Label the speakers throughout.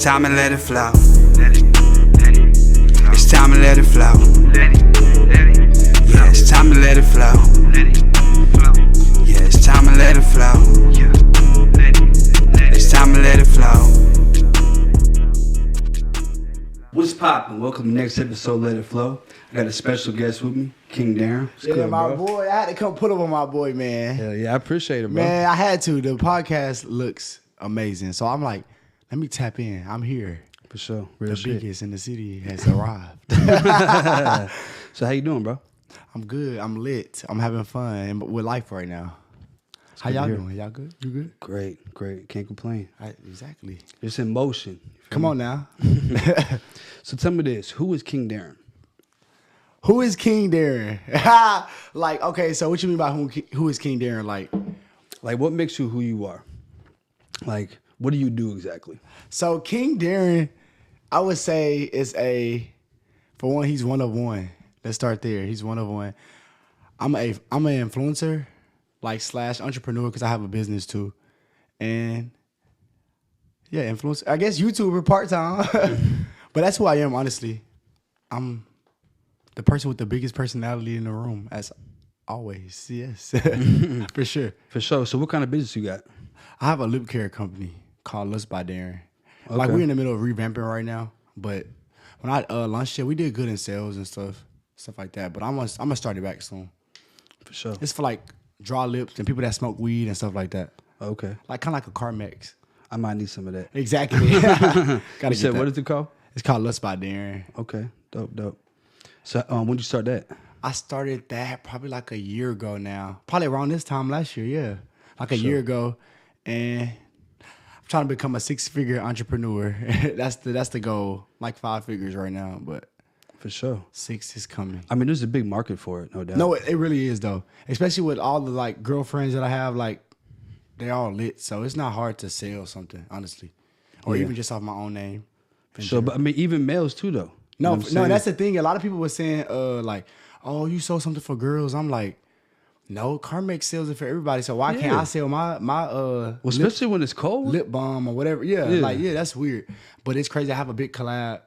Speaker 1: It's time to let it flow. It's time to let it flow. Yeah, it's time to let it flow. Yeah, it's time to let it flow. It's time to let it flow. What's poppin'? Welcome to the next episode of Let It Flow. I got a special guest with me, King Daryn.
Speaker 2: Yeah, my boy. I had to come pull up on my boy, man.
Speaker 3: Hell yeah, I appreciate it, bro.
Speaker 2: Man, I had to. The podcast looks amazing. So I'm like, let me tap in. I'm here.
Speaker 3: For sure. Real
Speaker 2: the
Speaker 3: shit.
Speaker 2: biggest in the city has arrived.
Speaker 3: So how you doing, bro?
Speaker 2: I'm good. I'm lit. I'm having fun with life right now. How y'all doing? Y'all good? You good?
Speaker 3: Great. Can't complain.
Speaker 2: Exactly.
Speaker 3: It's in motion.
Speaker 2: Come on now.
Speaker 3: So tell me this. Who is King Daryn?
Speaker 2: Who is King Daryn? Like, okay, so what you mean by who is King Daryn?
Speaker 3: Like what makes you who you are? Like, what do you do exactly?
Speaker 2: So King Daryn, I would say for one, he's one of one. Let's start there. He's one of one. I'm an influencer, / entrepreneur, because I have a business too. And yeah, influencer. I guess YouTuber part-time. But that's who I am, honestly. I'm the person with the biggest personality in the room, as always. Yes. For sure.
Speaker 3: For sure. So what kind of business you got?
Speaker 2: I have a lip care company called Lust by Daryn.
Speaker 3: Okay.
Speaker 2: Like, we're in the middle of revamping right now. But when I launched it, we did good in sales and stuff like that. But I'm gonna start it back soon.
Speaker 3: For sure.
Speaker 2: It's for like dry lips and people that smoke weed and stuff like that.
Speaker 3: Okay.
Speaker 2: Like kind of like a Carmex.
Speaker 3: I might need some of that.
Speaker 2: Exactly.
Speaker 3: You
Speaker 2: Gotta
Speaker 3: said,
Speaker 2: get
Speaker 3: what
Speaker 2: that.
Speaker 3: is it called?
Speaker 2: It's called Lust by Daryn.
Speaker 3: Okay. Dope. So when did you start that?
Speaker 2: I started that probably like a year ago now. Probably around this time last year, yeah. Like a year ago. And I'm trying to become a 6-figure entrepreneur. That's the goal. Like 5 figures right now, but
Speaker 3: For sure.
Speaker 2: 6 is coming.
Speaker 3: I mean, there's a big market for it, no doubt.
Speaker 2: No, it really is though. Especially with all the like girlfriends that I have, like they're all lit. So it's not hard to sell something, honestly. Or even just off my own name.
Speaker 3: For sure. But I mean, even males too, though. You know
Speaker 2: No,
Speaker 3: what I'm saying?
Speaker 2: that's the thing. A lot of people were saying, like, oh, you sold something for girls. I'm like, no, Carmex sells it for everybody. So why can't I sell my
Speaker 3: well, especially when it's cold?
Speaker 2: lip balm or whatever? Yeah, that's weird. But it's crazy. I have a big collab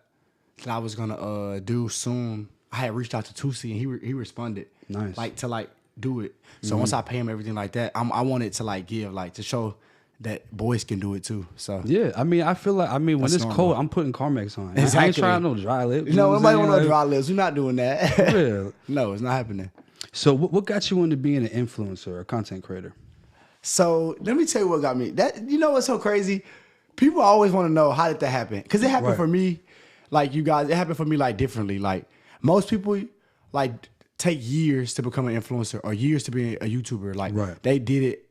Speaker 2: that I was gonna do soon. I had reached out to Tusi and he responded.
Speaker 3: Nice.
Speaker 2: Like to do it. So once I pay him everything like that, I wanted to like give to show that boys can do it too. So
Speaker 3: Yeah, I mean, I feel like, when
Speaker 2: That's
Speaker 3: it's
Speaker 2: normal.
Speaker 3: cold, I'm putting Carmex on.
Speaker 2: Exactly.
Speaker 3: I ain't trying no dry lips.
Speaker 2: no,
Speaker 3: what I'm
Speaker 2: nobody
Speaker 3: saying?
Speaker 2: want no dry lips. We're not doing that.
Speaker 3: Yeah.
Speaker 2: No, it's not happening.
Speaker 3: So what got you into being an influencer or a content creator?
Speaker 2: So let me tell you what got me. You know what's so crazy? People always want to know, how did that happen? Because it happened for me, like you guys. It happened for me like differently. Like most people, like take years to become an influencer or years to be a YouTuber. Like they did it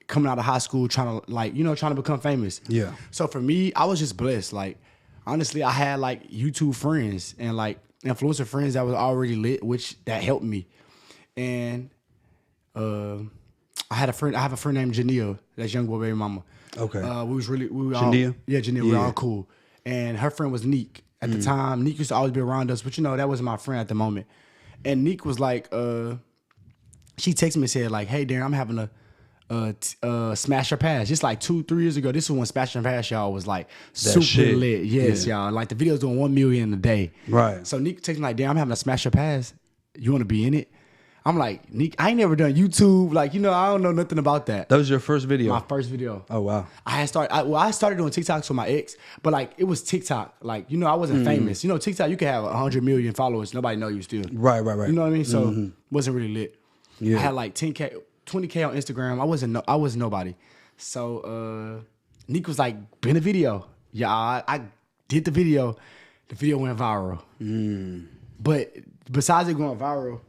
Speaker 2: coming out of high school, trying to become famous.
Speaker 3: Yeah.
Speaker 2: So for me, I was just blessed. Like honestly, I had like YouTube friends and like influencer friends that was already lit, which that helped me. And I have a friend named Janelle, that's Young Boy Baby Mama.
Speaker 3: Okay.
Speaker 2: We were all,
Speaker 3: Janelle?
Speaker 2: Yeah, Janelle, we were all cool. And her friend was Neek. At the time, Neek used to always be around us, but that wasn't my friend at the moment. And Neek was like, she texted me and said like, hey Daryn, I'm having a Smash or Pass. Just like 2-3 years ago, this was when Smash or Pass, y'all, was like super
Speaker 3: shit.
Speaker 2: lit. Yes, y'all. Like the videos doing 1 million a day.
Speaker 3: Right.
Speaker 2: So Neek texted me like, Daryn, I'm having a Smash or Pass. You want to be in it? I'm like, Neek, I ain't never done YouTube. Like, I don't know nothing about that.
Speaker 3: That was your first video?
Speaker 2: My first video.
Speaker 3: Oh, wow.
Speaker 2: I started doing TikToks with my ex, but like it was TikTok. Like, I wasn't famous. TikTok, you can have 100 million followers. Nobody know you still.
Speaker 3: Right.
Speaker 2: You know what I mean? So wasn't really lit.
Speaker 3: Yeah.
Speaker 2: I had like 10K, 20K on Instagram. I wasn't nobody. So Neek was like, been a video. Yeah, I did the video. The video went viral. But besides it going viral,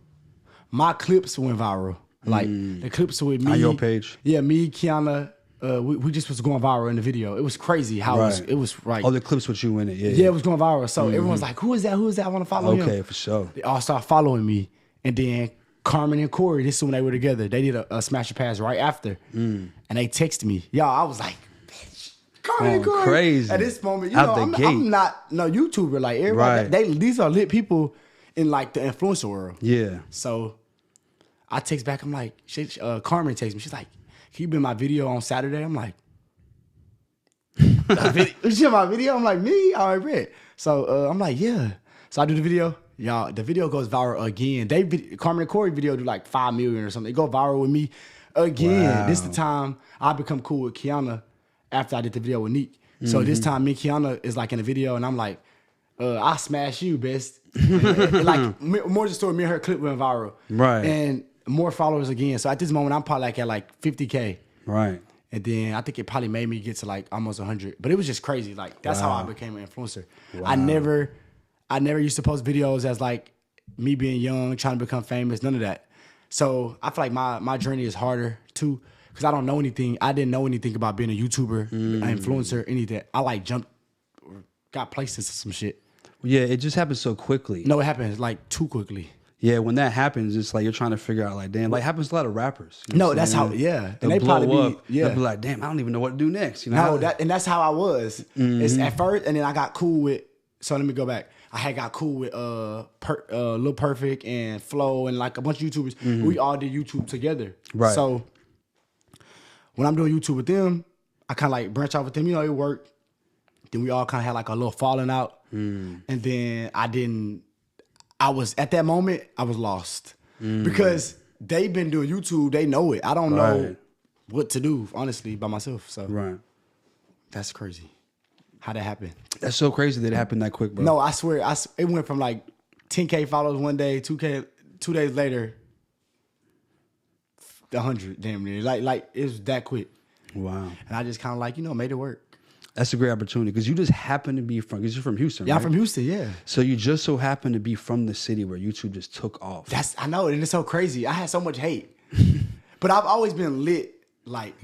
Speaker 2: my clips went viral. Like the clips with me.
Speaker 3: On your page?
Speaker 2: Yeah, me, Kiana, we just was going viral in the video. It was crazy how it was right.
Speaker 3: Oh, the clips with you in it, yeah.
Speaker 2: Yeah, it was going viral. So everyone's like, who is that? Who is that? I want to follow him.
Speaker 3: Okay, for sure.
Speaker 2: They all started following me. And then Carmen and Corey, this is when they were together. They did a Smash or Pass right after. And they texted me. Y'all, I was like, bitch, Carmen and Corey.
Speaker 3: Crazy.
Speaker 2: At this moment, I'm not no YouTuber. Like everybody, these are lit people in like the influencer world.
Speaker 3: Yeah.
Speaker 2: So I text back, I'm like, Carmen texts me. She's like, can you be in my video on Saturday? I'm like, You see my video? I'm like, me? I already read. So I'm like, yeah. So I do the video. Y'all, the video goes viral again. Carmen and Corey video do like 5 million or something. It go viral with me again.
Speaker 3: Wow.
Speaker 2: This the time I become cool with Kiana after I did the video with Neek. So this time me and Kiana is like in the video and I'm like, I smash you, best. Like more the story, me and her clip went viral.
Speaker 3: Right.
Speaker 2: And more followers again. So at this moment, I'm probably like at 50K.
Speaker 3: Right.
Speaker 2: And then I think it probably made me get to like almost 100. But it was just crazy. Like that's how I became an influencer.
Speaker 3: Wow.
Speaker 2: I never used to post videos as like me being young, trying to become famous, none of that. So I feel like my journey is harder too, because I don't know anything. I didn't know anything about being a YouTuber, an influencer, anything. I like jumped, got placed into some shit.
Speaker 3: Yeah, it just happens so quickly.
Speaker 2: No, it happens like too quickly.
Speaker 3: Yeah, when that happens, it's like you're trying to figure out, like, damn, like happens to a lot of rappers. You know
Speaker 2: No,
Speaker 3: what
Speaker 2: that's
Speaker 3: I'm
Speaker 2: how,
Speaker 3: saying?
Speaker 2: yeah.
Speaker 3: They'll
Speaker 2: And they
Speaker 3: blow
Speaker 2: probably
Speaker 3: up.
Speaker 2: be, yeah.
Speaker 3: They'll be like, damn, I don't even know what to do next. You know?
Speaker 2: No, and that's how I was. It's at first, and then I got cool with. So let me go back. I had got cool with Lil Perfect and Phlo and like a bunch of YouTubers. We all did YouTube together.
Speaker 3: Right.
Speaker 2: So when I'm doing YouTube with them, I kind of like branch out with them. You know, it worked. Then we all kind of had like a little falling out. And then I was at that moment, I was lost because they've been doing YouTube. They know it. I don't know what to do, honestly, by myself. So that's crazy. How that happened?
Speaker 3: That's so crazy that it happened that quick, bro.
Speaker 2: No, I swear, it went from like 10K followers one day, 2K 2 days later, 100 damn near. Like it was that quick.
Speaker 3: Wow.
Speaker 2: And I just kind of like, made it work.
Speaker 3: That's a great opportunity because you just happen to be because you're from Houston,
Speaker 2: Yeah,
Speaker 3: right?
Speaker 2: I'm from Houston, yeah.
Speaker 3: So you just so happen to be from the city where YouTube just took off.
Speaker 2: I know, and it's so crazy. I had so much hate. But I've always been lit, like,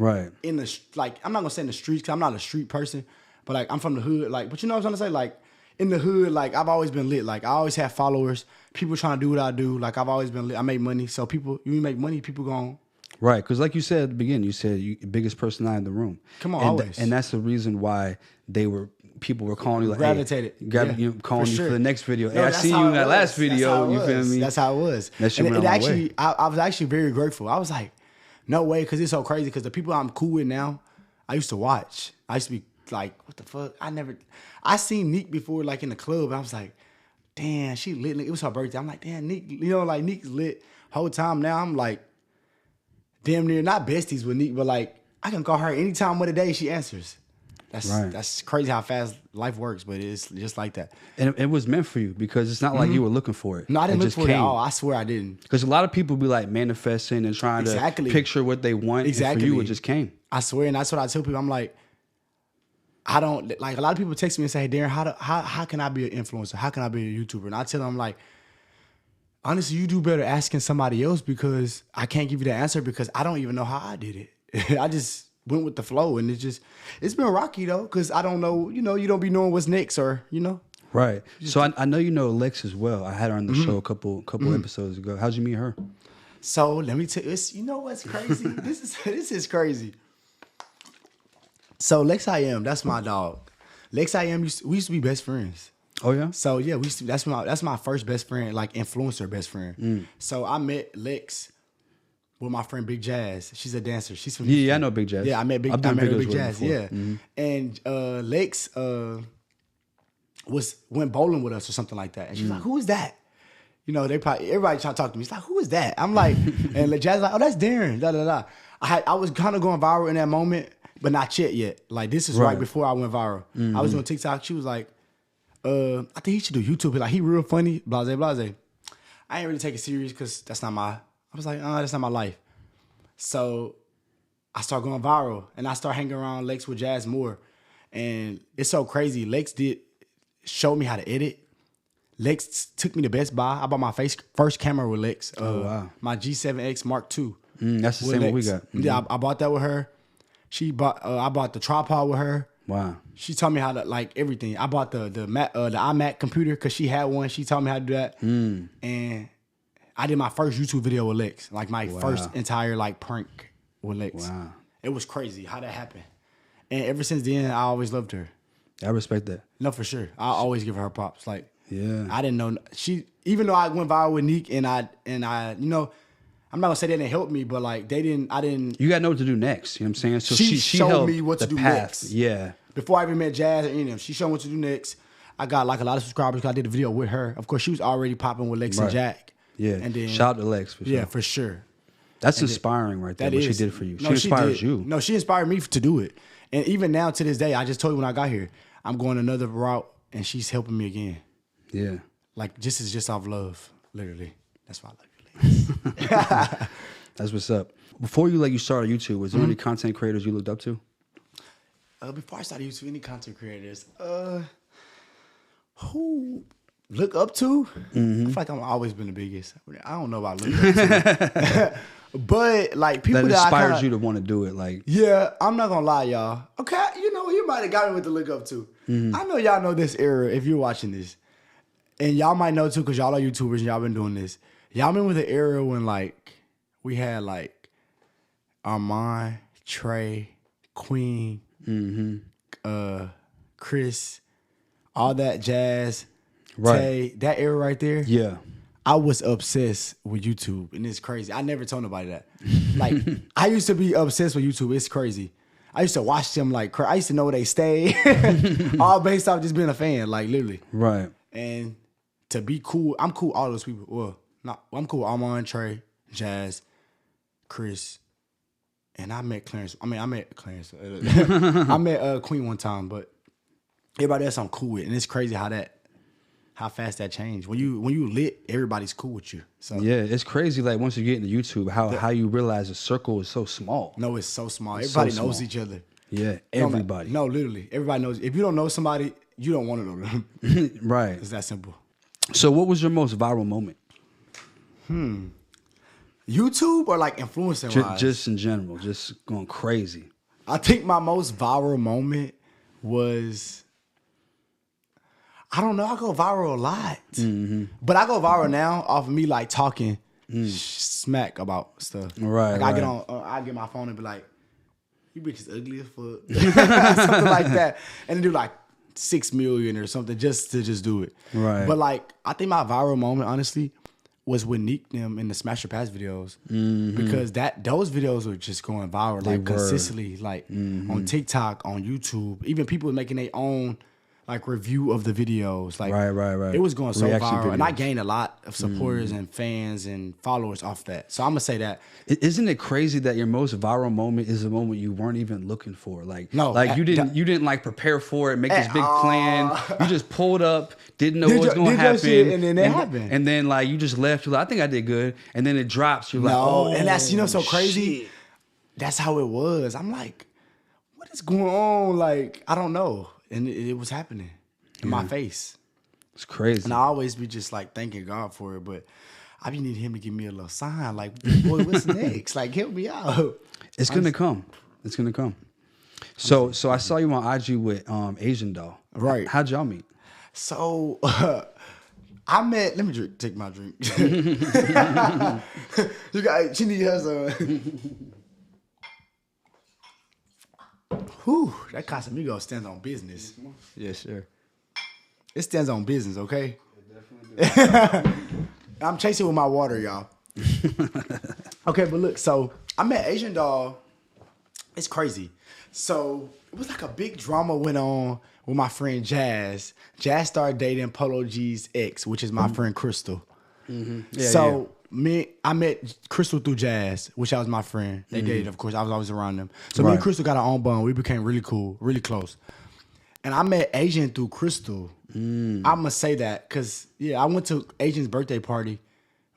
Speaker 2: in the, like, I'm not going to say in the streets because I'm not a street person, but, like, I'm from the hood, like, but you know what I'm trying to say? Like, in the hood, like, I've always been lit. Like, I always have followers, people trying to do what I do. Like, I've always been lit. I make money. So you make money, people going.
Speaker 3: Right, because like you said at the beginning, you said you biggest personality in the room.
Speaker 2: Come on,
Speaker 3: and,
Speaker 2: always.
Speaker 3: And that's the reason why people were calling you like,
Speaker 2: gravitated.
Speaker 3: Hey, calling you for the next video.
Speaker 2: No,
Speaker 3: hey, I seen you in that last video. You feel me?
Speaker 2: That's how it was.
Speaker 3: That shit went
Speaker 2: it
Speaker 3: a long
Speaker 2: actually,
Speaker 3: way.
Speaker 2: I was actually very grateful. I was like, no way, because it's so crazy. Because the people I'm cool with now, I used to watch. I used to be like, what the fuck? I seen Neek before, like in the club, and I was like, damn, she lit. It was her birthday. I'm like, damn, Neek, like Neek's lit whole time. Now I'm like, damn near not besties with Neek, but like I can call her any time of the day. She answers. That's crazy how fast life works, but it's just like that.
Speaker 3: And it was meant for you because it's not like you were looking for it.
Speaker 2: No, I didn't look
Speaker 3: just
Speaker 2: for it at all. I swear I didn't.
Speaker 3: Because a lot of people be like manifesting and trying to picture what they want.
Speaker 2: Exactly.
Speaker 3: And for you, it just came.
Speaker 2: I swear, and that's what I tell people. I'm like, I don't like. A lot of people text me and say, "Hey, Daryn, how can I be an influencer? How can I be a YouTuber?" And I tell them like, honestly, you do better asking somebody else because I can't give you the answer because I don't even know how I did it. I just went with the flow, and it's been rocky though because I don't know. You don't be knowing what's next, or
Speaker 3: Right. So I know you know Lex as well. I had her on the show a couple episodes ago. How'd you meet her?
Speaker 2: So let me tell you, you know what's crazy? This is crazy. So Lex I Am, that's my dog. Lex I Am, we used to be best friends.
Speaker 3: Oh yeah.
Speaker 2: So yeah, that's my first best friend, like influencer best friend. So I met Lex with my friend Big Jazz. She's a dancer. She's from Houston.
Speaker 3: Yeah, I know Big Jazz.
Speaker 2: Yeah, I met Big Jazz. Yeah, and Lex went bowling with us or something like that, and she's like, "Who is that?" Everybody trying to talk to me. It's like, "Who is that?" I'm like, and Jazz like, "Oh, that's Daryn." Da da da. I was kind of going viral in that moment, but not yet. Like this is right before I went viral. I was doing TikTok. She was like, I think he should do YouTube. Like he real funny, blase blase. I ain't really take it serious because that's not my. I was like, that's not my life. So I start going viral and I start hanging around Lex with Jazz more, and it's so crazy. Lex did show me how to edit. Lex took me to Best Buy. I bought my first camera with Lex.
Speaker 3: Wow.
Speaker 2: My G7X Mark II.
Speaker 3: That's the same one we got.
Speaker 2: Yeah, I bought that with her. I bought the tripod with her.
Speaker 3: Wow.
Speaker 2: She taught me how to like everything. I bought the iMac computer because she had one. She taught me how to do that. And I did my first YouTube video with Lex. Like my first entire like prank with Lex. Wow. It was crazy how that happened. And ever since then, I always loved her.
Speaker 3: I respect that.
Speaker 2: No, for sure. I always give her props. Like,
Speaker 3: yeah.
Speaker 2: I didn't know even though I went viral with Neek and I I'm not gonna say they didn't help me, but like I didn't.
Speaker 3: You got to know what to do next. You know what I'm saying? So
Speaker 2: she showed
Speaker 3: held
Speaker 2: me what to
Speaker 3: the
Speaker 2: do
Speaker 3: path.
Speaker 2: next.
Speaker 3: Yeah.
Speaker 2: Before I even met Jazz or any of them, she showed me what to do next. I got like a lot of subscribers because I did a video with her. Of course, she was already popping with Lex and Jack.
Speaker 3: Yeah.
Speaker 2: And then
Speaker 3: shout out to Lex for sure.
Speaker 2: Yeah, for sure.
Speaker 3: That's inspiring right there.
Speaker 2: That
Speaker 3: What
Speaker 2: is.
Speaker 3: she did for you.
Speaker 2: No,
Speaker 3: She inspires
Speaker 2: did.
Speaker 3: you.
Speaker 2: No, she inspired me to do it. And even now to this day, I just told you when I got here, I'm going another route, and she's helping me again.
Speaker 3: Yeah.
Speaker 2: Like just off love, literally. That's why I love you, ladies.
Speaker 3: That's what's up. Before you started YouTube, was there any content creators you looked up to?
Speaker 2: Before I started YouTube, any content creators, who look up to? I feel like I've always been the biggest. I don't know about looking up to. But like people
Speaker 3: That
Speaker 2: that
Speaker 3: inspires
Speaker 2: I kinda,
Speaker 3: you to want to do it. Like,
Speaker 2: yeah, I'm not gonna lie, y'all. Okay, you might have got me with the look up to. I know y'all know this era if you're watching this. And y'all might know too, because y'all are YouTubers and y'all been doing this. Y'all remember the era when like we had like Armand, Trey, Queen, Chris, all that Jazz,
Speaker 3: Right.
Speaker 2: Tay, that era right there.
Speaker 3: yeah.
Speaker 2: I was obsessed with YouTube, and it's crazy. I never told nobody that. Like, I used to be obsessed with YouTube. It's crazy. I used to watch them like I used to know where they stay, all based off just being a fan, like literally.
Speaker 3: Right.
Speaker 2: And to be cool, I'm cool with all those people. Well, I'm cool with Armand, Trey, Jazz, Chris, and I met Clarence. I met Clarence. I met Queen one time, but everybody else I'm cool with, and it's crazy how fast that changed. When you lit, everybody's cool with you. So
Speaker 3: Yeah, it's crazy. Like once you get into YouTube, how you realize the circle is so small.
Speaker 2: no, it's so small.
Speaker 3: It's
Speaker 2: Everybody
Speaker 3: so
Speaker 2: knows
Speaker 3: small.
Speaker 2: each other.
Speaker 3: Yeah, everybody.
Speaker 2: No, literally, everybody knows. If you don't know somebody, you don't want to know them.
Speaker 3: Right.
Speaker 2: It's that simple.
Speaker 3: So, what was your most viral moment?
Speaker 2: YouTube or like influencer wise?
Speaker 3: Just in general, just going crazy.
Speaker 2: I think my most viral moment was, I don't know, I go viral a lot. But I go viral now off of me like talking smack about stuff.
Speaker 3: Right,
Speaker 2: Like I get on, I get my phone and be like, you bitch is ugly as fuck. Something like that. And then do like 6 million or something just to do it.
Speaker 3: Right.
Speaker 2: But like, I think my viral moment, honestly, was with Neek them in the Smash Your Pass videos. Because those videos were just going viral like consistently, like on TikTok, on YouTube. Even people making their own like review of the videos. Like
Speaker 3: Right.
Speaker 2: it was going so
Speaker 3: Reaction
Speaker 2: viral. And I
Speaker 3: videos.
Speaker 2: gained a lot of supporters and fans and followers off that. So I'm gonna say that.
Speaker 3: Isn't it crazy that your most viral moment is a moment you weren't even looking for? Like,
Speaker 2: No,
Speaker 3: like you didn't like prepare for it, make this big plan. You just pulled up, didn't know what was going to happen,
Speaker 2: and then it happened.
Speaker 3: And then like you just left. You're like, I think I did good, and then it drops. You're like,
Speaker 2: No,
Speaker 3: oh,
Speaker 2: and that's so crazy.
Speaker 3: shit.
Speaker 2: That's how it was. I'm like, what is going on? Like, I don't know. And it was happening in my face.
Speaker 3: It's crazy.
Speaker 2: And I always be just like thanking God for it, but I be need him to give me a little sign, like, boy, what's next? Like, help me out.
Speaker 3: It's gonna come. It's gonna come. So I saw you on IG with Asian Doll.
Speaker 2: Right.
Speaker 3: How'd y'all meet?
Speaker 2: So I met. Let me take my drink. You got. She need hers. Whew, that Casamigo stands on business. Yeah, sure. It stands on business, okay? I'm chasing with my water, y'all. Okay, but look, so I met Asian Doll. It's crazy. So it was like a big drama went on with my friend Jazz. Jazz started dating Polo G's ex, which is my friend Crystal.
Speaker 3: Yeah,
Speaker 2: I met Crystal through Jazz, which was my friend. They dated, of course. I was always around them. So me and Crystal got our own bond. We became really cool, really close. And I met Asian through Crystal. I'm going to say that because, I went to Asian's birthday party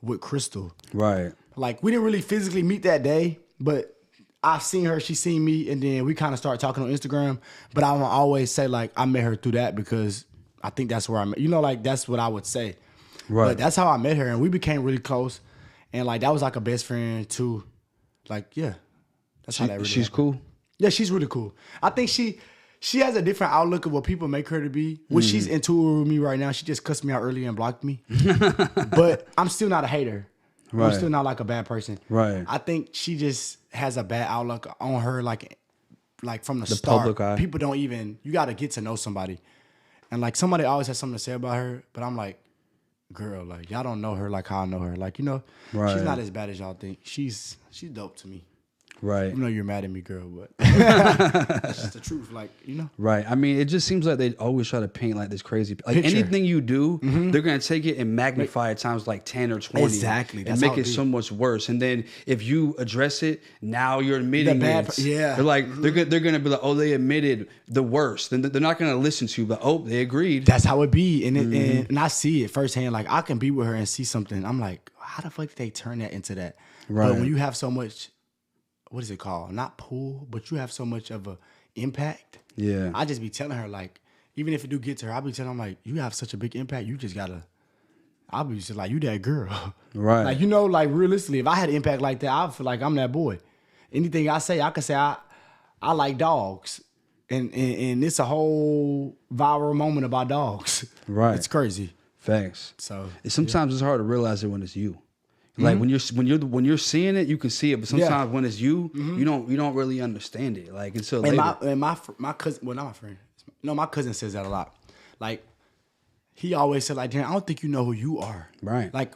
Speaker 2: with Crystal.
Speaker 3: Right.
Speaker 2: Like, we didn't really physically meet that day, but I've seen her, she seen me, and then we kind of started talking on Instagram. But I will always say, like, I met her through that because I think that's where I met. Like, that's what I would say.
Speaker 3: Right.
Speaker 2: But that's how I met her, and we became really close. And, like, that was like a best friend, too. Like, yeah. That's how that really
Speaker 3: She's
Speaker 2: happened.
Speaker 3: cool?
Speaker 2: Yeah, she's really cool. I think she has a different outlook of what people make her to be. Which she's in tour with me right now. She just cussed me out earlier and blocked me. But I'm still not a hater.
Speaker 3: Right.
Speaker 2: I'm still not like a bad person.
Speaker 3: Right.
Speaker 2: I think she just has a bad outlook on her, like from the start.
Speaker 3: public eye.
Speaker 2: People don't even, you got to get to know somebody. And like somebody always has something to say about her, but I'm like, girl, like y'all don't know her like how I know her. Like,
Speaker 3: Right.
Speaker 2: she's not as bad as y'all think. She's dope to me.
Speaker 3: Right.
Speaker 2: Even though you're mad at me, girl, but that's just the truth. Like, you know.
Speaker 3: Right. I mean, it just seems like they always try to paint like this crazy. Like
Speaker 2: Picture.
Speaker 3: anything you do, they're gonna take it and magnify it times like 10 or 20.
Speaker 2: Exactly.
Speaker 3: And
Speaker 2: That's
Speaker 3: make
Speaker 2: how
Speaker 3: it
Speaker 2: it be.
Speaker 3: so much worse. And then if you address it, now you're admitting it.
Speaker 2: Yeah.
Speaker 3: They're like they're gonna be like, oh, they admitted the worst. Then they're not gonna listen to you. But oh, they agreed.
Speaker 2: That's how it be. And I see it firsthand. Like, I can be with her and see something. I'm like, how the fuck did they turn that into that?
Speaker 3: Right.
Speaker 2: But when you have so much, what is it called? Not pull, but you have so much of a impact.
Speaker 3: Yeah.
Speaker 2: I just be telling her, like, even if it do get to her, I'll be telling her, like, you have such a big impact. You just gotta, I'll be just like, you that girl.
Speaker 3: Right.
Speaker 2: Like, you know, like, realistically, if I had an impact like that, I feel like I'm that boy. Anything I say, I can say I like dogs. And it's a whole viral moment about dogs.
Speaker 3: Right.
Speaker 2: It's crazy.
Speaker 3: Facts.
Speaker 2: So
Speaker 3: Sometimes it's hard to realize it when it's you. Like when you're seeing it, you can see it, but sometimes when it's you, you don't really understand it. Like until later.
Speaker 2: And my cousin, well, not my friend. No, my cousin says that a lot. Like, he always said, like, Daryn, I don't think you know who you are.
Speaker 3: Right.
Speaker 2: Like,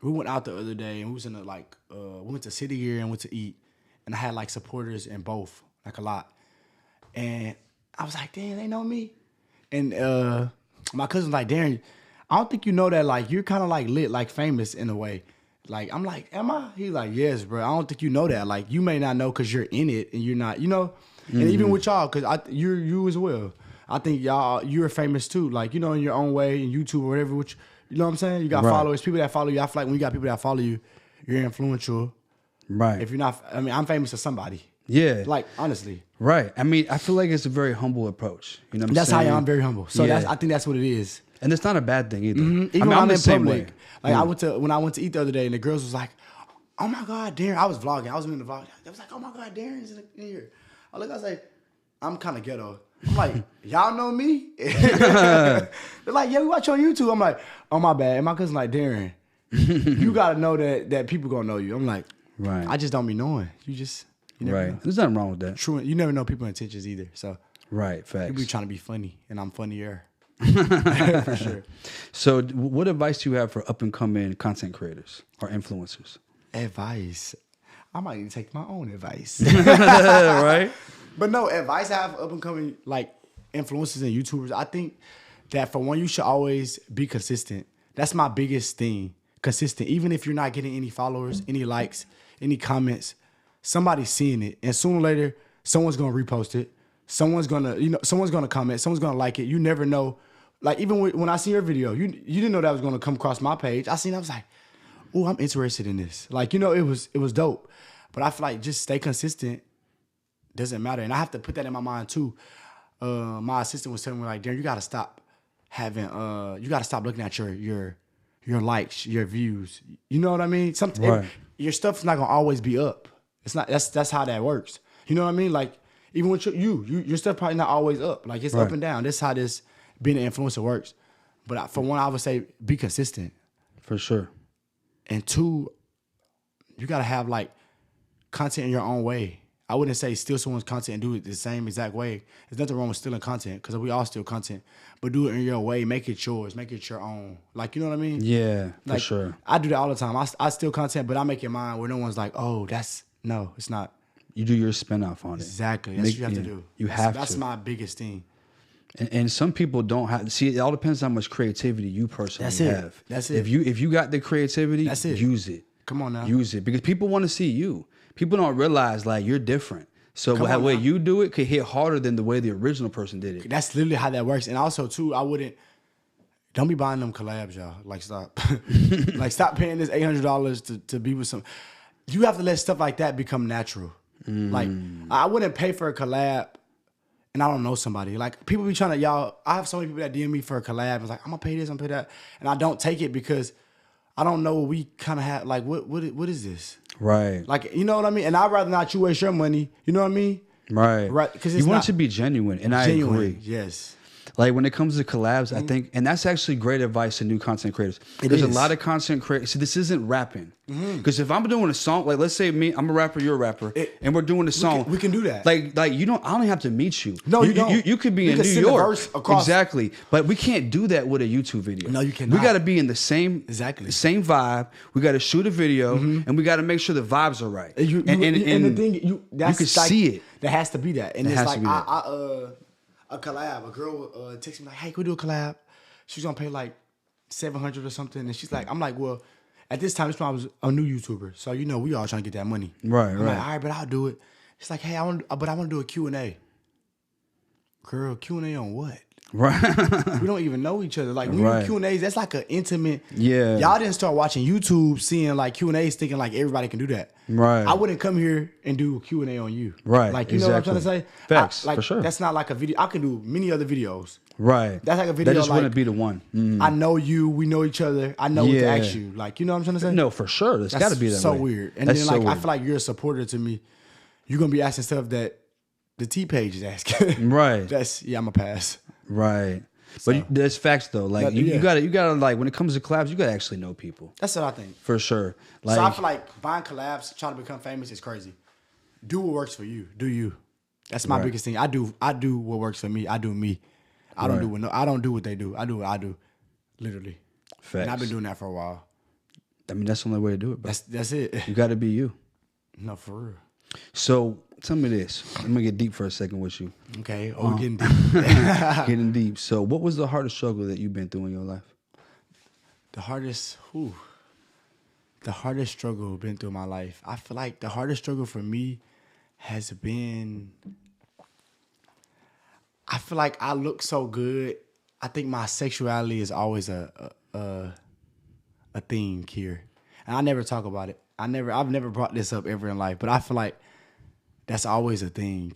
Speaker 2: we went out the other day and we was in we went to City Gear and went to eat, and I had like supporters in both, like a lot. And I was like, damn, they know me. And my cousin was like, Daryn, I don't think you know that, like, you're kind of like lit, like famous in a way. Like, I'm like, am I? He's like, yes, bro. I don't think you know that. Like, you may not know because you're in it and you're not, you know? And even with y'all, because you're you as well. I think you're famous too. Like, you know, in your own way, in YouTube or whatever, which, you know what I'm saying? You got followers, people that follow you. I feel like when you got people that follow you, you're influential.
Speaker 3: Right.
Speaker 2: If you're not, I mean, I'm famous to somebody.
Speaker 3: Yeah.
Speaker 2: Like, honestly.
Speaker 3: Right. I mean, I feel like it's a very humble approach. You know what I'm
Speaker 2: That's
Speaker 3: saying?
Speaker 2: how I'm very humble. So
Speaker 3: Yeah.
Speaker 2: I think that's what it is.
Speaker 3: And it's not a bad thing either.
Speaker 2: Even
Speaker 3: I mean,
Speaker 2: when I'm
Speaker 3: the
Speaker 2: in
Speaker 3: same
Speaker 2: public.
Speaker 3: way.
Speaker 2: Like, when I went to eat the other day, and the girls was like, oh my God, Daryn. I was vlogging. I was in the vlog. They was like, oh my God, Daryn's in here. I look, I was like, I'm kind of ghetto. I'm like, y'all know me? They're like, yeah, we watch you on YouTube. I'm like, oh my bad. And my cousin like, Daryn, you got to know that people going to know you. I'm like,
Speaker 3: Right.
Speaker 2: I just don't be knowing. You never
Speaker 3: Right.
Speaker 2: know.
Speaker 3: There's nothing wrong with that.
Speaker 2: True. You never know people's intentions either. So
Speaker 3: Right. Facts.
Speaker 2: you be trying to be funny, and I'm funnier. For sure.
Speaker 3: So, what advice do you have for up and coming content creators or influencers?
Speaker 2: Advice. I might need to take my own advice.
Speaker 3: Right?
Speaker 2: But no, advice I have for up and coming like influencers and YouTubers. I think that for one, you should always be consistent. That's my biggest thing. Consistent. Even if you're not getting any followers, any likes, any comments, somebody's seeing it. And sooner or later, someone's gonna repost it. Someone's gonna comment, someone's gonna like it. You never know. Like, even when I see your video, you didn't know that was gonna come across my page. I was like, oh, I'm interested in this. Like, you know, it was dope. But I feel like just stay consistent. Doesn't matter. And I have to put that in my mind too. My assistant was telling me, like, Daryn, you gotta stop looking at your likes, your views. You know what I mean?
Speaker 3: Right.
Speaker 2: Your stuff's not gonna always be up. It's not. That's how that works. You know what I mean? Like, even with your stuff probably not always up. Like, it's up and down. That's how this being an influencer works. But for one, I would say be consistent.
Speaker 3: For sure.
Speaker 2: And two, you gotta have like content in your own way. I wouldn't say steal someone's content and do it the same exact way. There's nothing wrong with stealing content because we all steal content. But do it in your way. Make it yours. Make it your own. Like, you know what I mean?
Speaker 3: Yeah, for
Speaker 2: Like,
Speaker 3: sure.
Speaker 2: I do that all the time. I steal content, but I make it mine where no one's like, oh, no, it's not.
Speaker 3: You do your spin off on it.
Speaker 2: Exactly. That's what you have to do. That's my biggest thing.
Speaker 3: And some people don't have. See, it all depends on how much creativity you personally have.
Speaker 2: That's it.
Speaker 3: If you got the creativity,
Speaker 2: That's it.
Speaker 3: use it.
Speaker 2: Come on now.
Speaker 3: Use it because people want to see you. People don't realize like you're different. So the way you do it could hit harder than the way the original person did it.
Speaker 2: That's literally how that works. And also too, don't be buying them collabs, y'all. Like, stop. Like, stop paying this $800 to be with some. You have to let stuff like that become natural. Like, I wouldn't pay for a collab and I don't know somebody. Like, people be trying to, I have so many people that DM me for a collab. It's like, I'm gonna pay this, I'm gonna pay that. And I don't take it because I don't know what we kind of have. Like, what is this?
Speaker 3: Right.
Speaker 2: Like, you know what I mean? And I'd rather not you waste your money. You know what I mean?
Speaker 3: Right.
Speaker 2: Right. Because
Speaker 3: you want it to be genuine, and I agree.
Speaker 2: Yes.
Speaker 3: Like when it comes to collabs, I think, and that's actually great advice to new content creators. There's a lot of content creators. See, this isn't rapping. Because if I'm doing a song, like let's say me, I'm a rapper, you're a rapper, and we're doing a song.
Speaker 2: We can do that.
Speaker 3: Like you don't. I don't have to meet you.
Speaker 2: No, you don't.
Speaker 3: You could be in New York. Exactly. But we can't do that with a YouTube video.
Speaker 2: No, you cannot.
Speaker 3: We got to be in the same same vibe. We got to shoot a video, and we got to make sure the vibes are right.
Speaker 2: And the thing, you can
Speaker 3: see it.
Speaker 2: There has to be that. And it's like a collab. A girl texted me like, "Hey, can we do a collab?" She's gonna pay like $700 or something, and she's like, "I'm like, well, at this time, I was a new YouTuber, so we all trying to get that money."
Speaker 3: Right,
Speaker 2: I'm like, all right, but I'll do it. She's like, "Hey, I want to do a Q&A." Girl, Q&A on what?
Speaker 3: Right.
Speaker 2: We don't even know each other. Like when you do Q&As, that's like an intimate.
Speaker 3: Yeah.
Speaker 2: Y'all didn't start watching YouTube, seeing like Q&As, thinking like everybody can do that.
Speaker 3: Right.
Speaker 2: I wouldn't come here and do a Q&A on you.
Speaker 3: Right.
Speaker 2: Like you know what I'm trying to say?
Speaker 3: Facts. For sure.
Speaker 2: That's not like a video. I can do many other videos.
Speaker 3: Right.
Speaker 2: That's like a video.
Speaker 3: That just
Speaker 2: like,
Speaker 3: wouldn't be the one.
Speaker 2: I know you. We know each other. I know what to ask you. Like you know what I'm trying to say?
Speaker 3: No, for sure. That's got to be that
Speaker 2: so
Speaker 3: way.
Speaker 2: weird. And
Speaker 3: that's
Speaker 2: then
Speaker 3: so
Speaker 2: like
Speaker 3: weird.
Speaker 2: I feel like you're a supporter to me. You're gonna be asking stuff that the T page is asking.
Speaker 3: Right.
Speaker 2: I'm a pass.
Speaker 3: Right.
Speaker 2: So,
Speaker 3: but there's facts though. Like you gotta like when it comes to collabs, you gotta actually know people.
Speaker 2: That's what I think.
Speaker 3: For sure. Like,
Speaker 2: so I feel like buying collabs, trying to become famous is crazy. Do what works for you. Do you? That's my biggest thing. I do what works for me. I do me. I don't do what they do. I do what I do. Literally.
Speaker 3: Facts.
Speaker 2: And I've been doing that for a while.
Speaker 3: I mean, that's the only way to do it, bro.
Speaker 2: That's it.
Speaker 3: You gotta be you.
Speaker 2: No, for real.
Speaker 3: So tell me this. I'm gonna get deep for a second with you.
Speaker 2: Okay. We're getting deep.
Speaker 3: Getting deep. So what was the hardest struggle that you've been through in your life?
Speaker 2: The hardest struggle I've been through in my life. I feel like the hardest struggle for me has been, I feel like I look so good. I think my sexuality is always a thing here. And I never talk about it. I've never brought this up ever in life, but I feel like that's always a thing.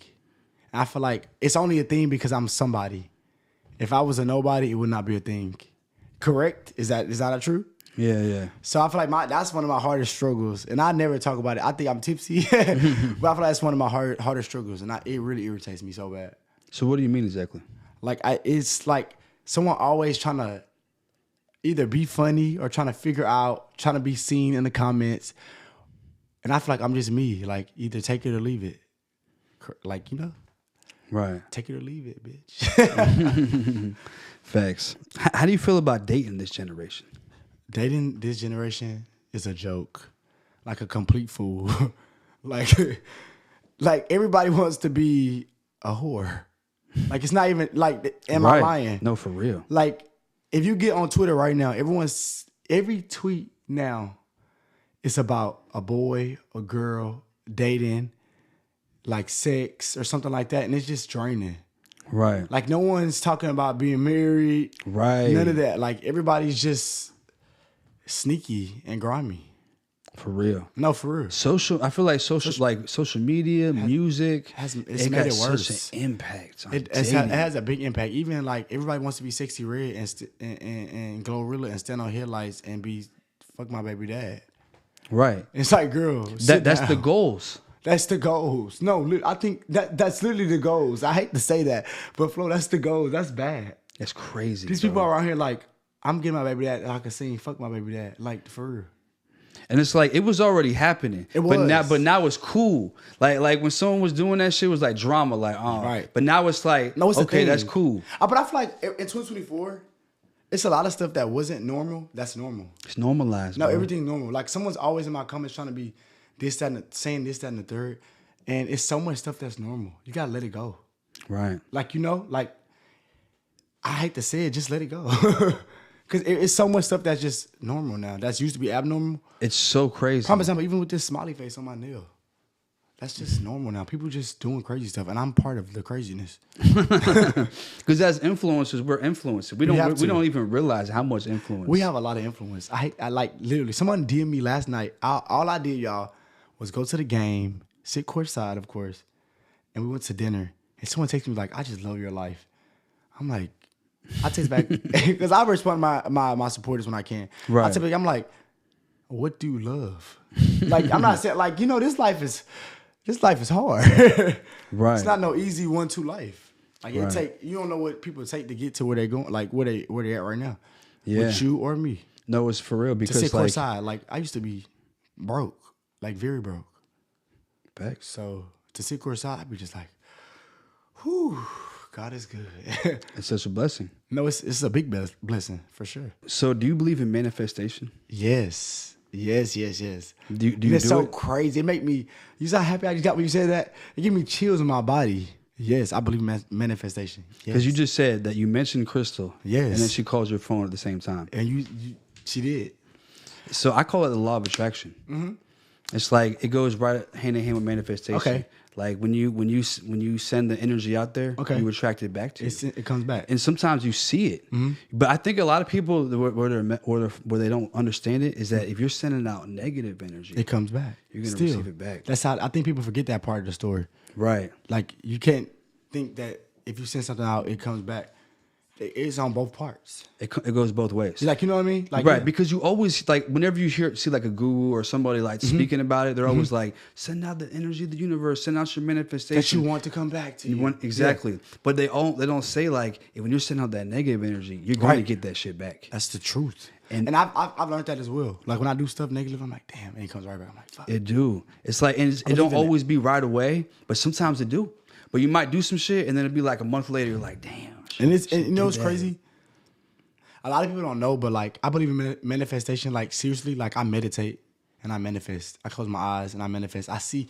Speaker 2: And I feel like it's only a thing because I'm somebody. If I was a nobody, it would not be a thing. Correct? Is that a true?
Speaker 3: Yeah.
Speaker 2: So I feel like that's one of my hardest struggles, and I never talk about it. I think I'm tipsy, but I feel like that's one of my hardest struggles, and it really irritates me so bad.
Speaker 3: So what do you mean exactly?
Speaker 2: Like it's like someone always trying to either be funny or trying to be seen in the comments, and I feel like I'm just me. Like either take it or leave it. Like
Speaker 3: right?
Speaker 2: Take it or leave it, bitch.
Speaker 3: Facts. How do you feel about dating this generation?
Speaker 2: Dating this generation is a joke, like a complete fool. like everybody wants to be a whore. Like it's not even like, am I lying?
Speaker 3: No, for real.
Speaker 2: Like if you get on Twitter right now, every tweet now is about a boy, a girl, dating, like sex or something like that, and it's just draining.
Speaker 3: Right.
Speaker 2: Like no one's talking about being married.
Speaker 3: Right.
Speaker 2: None of that. Like everybody's just sneaky and grimy.
Speaker 3: For real.
Speaker 2: No, for real.
Speaker 3: I feel like social media, music,
Speaker 2: it's
Speaker 3: it
Speaker 2: made
Speaker 3: got
Speaker 2: it worse.
Speaker 3: Such an impact.
Speaker 2: It has a big impact. Even like everybody wants to be sexy red and Glorilla and stand on headlights and be fuck my baby dad.
Speaker 3: Right.
Speaker 2: It's like, girl,
Speaker 3: that's the goals.
Speaker 2: That's the goals. No, I think that's literally the goals. I hate to say that, but Phlo, that's the goals. That's bad.
Speaker 3: That's crazy.
Speaker 2: These people are around here like, I'm getting my baby dad. I can sing, fuck my baby dad. Like for real.
Speaker 3: And it's like it was already happening.
Speaker 2: It was.
Speaker 3: But now it's cool. Like when someone was doing that shit, it was like drama. Like,
Speaker 2: right.
Speaker 3: But now it's like,
Speaker 2: no, it's
Speaker 3: okay, that's cool.
Speaker 2: But I feel like in 2024, it's a lot of stuff that wasn't normal. That's normal.
Speaker 3: It's normalized.
Speaker 2: No,
Speaker 3: bro.
Speaker 2: everything's normal. Like someone's always in my comments trying to be this, that, and saying this, that, and the third. And it's so much stuff that's normal. You gotta let it go.
Speaker 3: Right.
Speaker 2: Like, like I hate to say it, just let it go. Because it's so much stuff that's just normal now. That's used to be abnormal.
Speaker 3: It's so crazy.
Speaker 2: For example, even with this smiley face on my nail. That's just normal now. People just doing crazy stuff, and I'm part of the craziness.
Speaker 3: Because as influencers, we're influencers. We don't even realize how much influence.
Speaker 2: We have a lot of influence. I like literally. Someone DM'd me last night. All I did, y'all, was go to the game, sit courtside, of course, and we went to dinner. And someone texted me like, "I just love your life." I'm like, I text back because I respond to my supporters when I can.
Speaker 3: Right.
Speaker 2: I text back, I'm like, what do you love? Like I'm not saying like this life is hard.
Speaker 3: Right.
Speaker 2: It's not no easy 1-2 life. Like it take you don't know what people take to get to where they're going, like where they at right now.
Speaker 3: Yeah.
Speaker 2: With you or me.
Speaker 3: No, it's for real because
Speaker 2: To sit
Speaker 3: like
Speaker 2: courtside, like I used to be broke, like very broke.
Speaker 3: facts.
Speaker 2: So to sit courtside, I'd be just like, whew, God is good.
Speaker 3: It's such a blessing.
Speaker 2: No, it's a big blessing for sure.
Speaker 3: So do you believe in manifestation?
Speaker 2: Yes. Do you
Speaker 3: it's
Speaker 2: so crazy. It make me. You saw how happy I just got when you said that. It give me chills in my body. Yes, I believe in manifestation.
Speaker 3: Because
Speaker 2: Yes.
Speaker 3: you just said that you mentioned Crystal.
Speaker 2: Yes.
Speaker 3: And then she calls your phone at the same time.
Speaker 2: And she did.
Speaker 3: So I call it the law of attraction. Mm-hmm. It's like it goes right hand in hand with manifestation.
Speaker 2: Okay.
Speaker 3: Like when you send the energy out there,
Speaker 2: Okay.
Speaker 3: you attract it back to you.
Speaker 2: It comes back.
Speaker 3: And sometimes you see it. Mm-hmm. But I think a lot of people where they don't understand it is that if you're sending out negative energy,
Speaker 2: It comes back.
Speaker 3: You're gonna receive it back.
Speaker 2: That's how I think people forget that part of the story.
Speaker 3: right?
Speaker 2: Like you can't think that if you send something out, it comes back. It's on both parts.
Speaker 3: It goes both ways.
Speaker 2: Like you know what I mean? Like
Speaker 3: Right,
Speaker 2: yeah.
Speaker 3: because you always like whenever you see like a guru or somebody like speaking about it, they're always like, send out the energy of the universe, send out your manifestation
Speaker 2: that you want to come back to you.
Speaker 3: exactly. But they don't say like when you're sending out that negative energy, you're going to get that shit back.
Speaker 2: That's the truth.
Speaker 3: And-
Speaker 2: And I've learned that as well. Like when I do stuff negative, I'm like, damn, and it comes right back. I'm like, fuck.
Speaker 3: It do. It's like and it
Speaker 2: believe
Speaker 3: don't
Speaker 2: in it.
Speaker 3: always be right away, but sometimes it do. But you might do some shit and then it'll be like a month later, you're like, damn.
Speaker 2: And you know what's crazy? A lot of people don't know, but like I believe in manifestation. Like seriously, like I meditate and I manifest. I close my eyes and I manifest. I see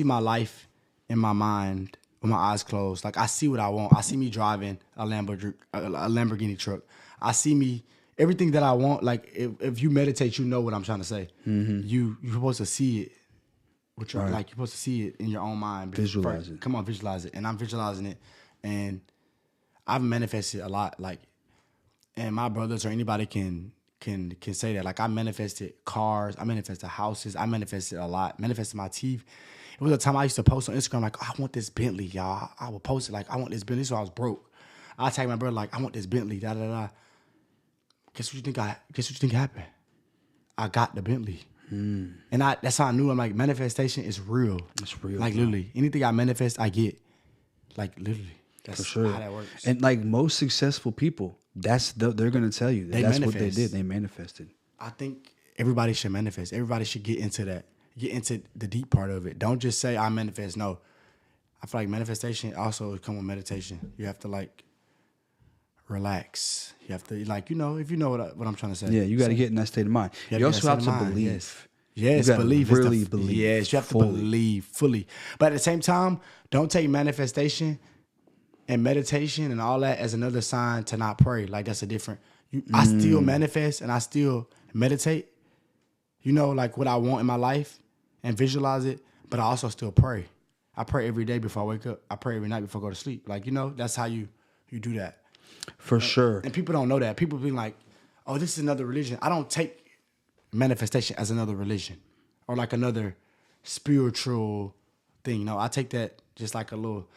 Speaker 2: my life in my mind with my eyes closed. Like I see what I want. I see me driving a Lamborghini truck. I see me everything that I want. Like if you meditate, you know what I'm trying to say. Mm-hmm. You're supposed to see it. Like you're supposed to see it in your own mind.
Speaker 3: Visualize it.
Speaker 2: Come on, visualize it. And I'm visualizing it, and I've manifested a lot. Like. And my brothers or anybody can say that. Like I manifested cars, I manifested houses, I manifested a lot. Manifested my teeth. It was a time I used to post on Instagram like, oh, I want this Bentley, y'all. I would post it like, I want this Bentley. So I was broke. I tag my brother like, I want this Bentley. Da da da. Guess what you think happened? I got the Bentley. And that's how I knew. I'm like, manifestation is real.
Speaker 3: It's real.
Speaker 2: Like literally, anything I manifest, I get. Like literally. That's
Speaker 3: For sure.
Speaker 2: how that works.
Speaker 3: And like most successful people, they're gonna tell you that's what they did. They manifested.
Speaker 2: I think everybody should manifest. Everybody should get into that. Get into the deep part of it. Don't just say I manifest. No. I feel like manifestation also come with meditation. You have to like relax. You have to like, if you know what I'm trying to say.
Speaker 3: Yeah, you got to get in that state of mind. You also have to believe.
Speaker 2: Yes,
Speaker 3: you gotta
Speaker 2: believe.
Speaker 3: really believe.
Speaker 2: Yes, you have
Speaker 3: fully.
Speaker 2: to believe fully. But at the same time, don't take manifestation and meditation and all that as another sign to not pray. Like that's a different. I still manifest and I still meditate. Like what I want in my life and visualize it. But I also still pray. I pray every day before I wake up. I pray every night before I go to sleep. Like that's how you do that.
Speaker 3: For sure.
Speaker 2: And people don't know that. People be like, "Oh, this is another religion." I don't take manifestation as another religion or like another spiritual thing. No, I take that just like a little.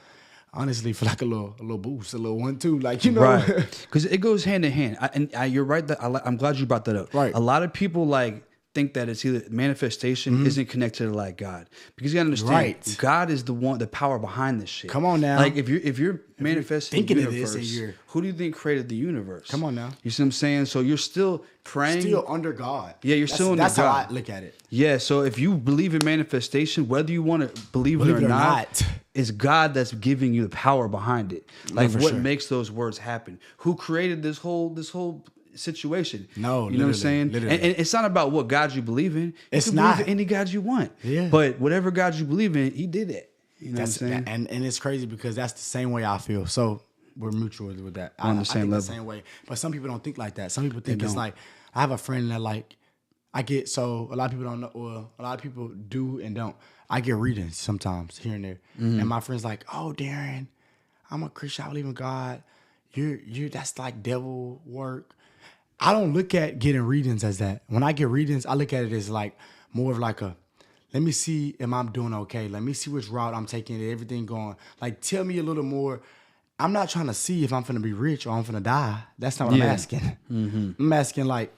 Speaker 2: Honestly, for like a little boost, a little 1-2, like
Speaker 3: right? Because it goes hand in hand. You're right. I'm glad you brought that up.
Speaker 2: Right.
Speaker 3: A lot of people like think that it's either manifestation isn't connected to like God, because you gotta understand God is the power behind this shit.
Speaker 2: Come on now.
Speaker 3: Like if you're manifesting the
Speaker 2: thinking
Speaker 3: universe,
Speaker 2: of this and
Speaker 3: who do you think created the universe?
Speaker 2: Come on now.
Speaker 3: You see what I'm saying? So you're still praying,
Speaker 2: still under God.
Speaker 3: Yeah, you're still under
Speaker 2: God. That's how I look at it.
Speaker 3: Yeah. So if you believe in manifestation, whether you want to believe it or not, it's God that's giving you the power behind it. Like what makes those words happen? Who created this whole situation?
Speaker 2: No,
Speaker 3: you know what I'm saying? And it's not about what God you believe in.
Speaker 2: It's
Speaker 3: you can
Speaker 2: not
Speaker 3: believe in any God you want.
Speaker 2: Yeah.
Speaker 3: But whatever God you believe in, He did it. You know what I'm saying?
Speaker 2: And it's crazy because that's the same way I feel. So we're mutual with that.
Speaker 3: On the same
Speaker 2: I think
Speaker 3: level.
Speaker 2: the same way. But some people don't think like that. Some people think it's like, I have a friend that like, so a lot of people don't know, well, a lot of people do and don't. I get readings sometimes here and there. And my friend's like, oh, Daryn, I'm a Christian. I believe in God. You're that's like devil work. I don't look at getting readings as that. When I get readings, I look at it as like more of like let me see if I'm doing okay. Let me see which route I'm taking, everything going. Like, tell me a little more. I'm not trying to see if I'm finna be rich or I'm finna die. That's not what I'm asking. I'm asking like,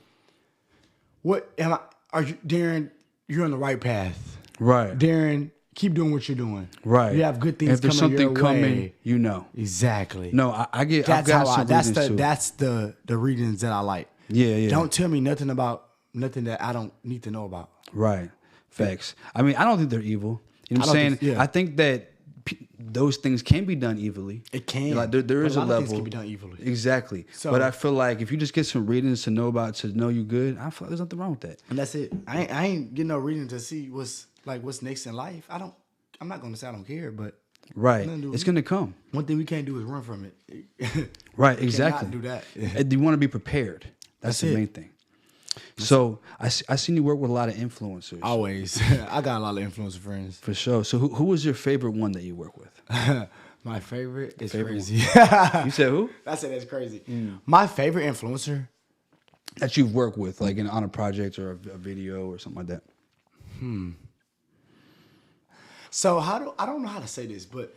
Speaker 2: what am I? Are you, Daryn? You're on the right path.
Speaker 3: Right.
Speaker 2: Daryn, keep doing what you're doing.
Speaker 3: Right.
Speaker 2: You have good things
Speaker 3: if there's
Speaker 2: coming
Speaker 3: something
Speaker 2: your
Speaker 3: coming,
Speaker 2: way.
Speaker 3: you know.
Speaker 2: Exactly.
Speaker 3: No, I get.
Speaker 2: That's
Speaker 3: I've got
Speaker 2: how
Speaker 3: some
Speaker 2: that's
Speaker 3: readings
Speaker 2: the
Speaker 3: too.
Speaker 2: that's the readings that I like.
Speaker 3: Yeah.
Speaker 2: Don't tell me nothing about nothing that I don't need to know about.
Speaker 3: Right. Facts. I mean, I don't think they're evil. You know what I'm saying? I think that those things can be done evilly.
Speaker 2: It can.
Speaker 3: Like there is a level.
Speaker 2: Things can be done evilly.
Speaker 3: Exactly.
Speaker 2: So,
Speaker 3: but I feel like if you just get some readings to know you good, I feel like there's nothing wrong with that.
Speaker 2: And that's it. I ain't getting no reading to see what's next in life. I'm not gonna say I don't care, but
Speaker 3: right, it's gonna come.
Speaker 2: One thing we can't do is run from it.
Speaker 3: Right. Exactly.
Speaker 2: Do that.
Speaker 3: And you want to be prepared. That's the main thing. So I seen you work with a lot of influencers.
Speaker 2: Always. I got a lot of influencer friends.
Speaker 3: For sure. So who was your favorite one that you work with?
Speaker 2: My favorite is crazy.
Speaker 3: You said who?
Speaker 2: I said that's crazy. My favorite influencer
Speaker 3: That you've worked with, like on a project or a video or something like that.
Speaker 2: So I don't know how to say this, but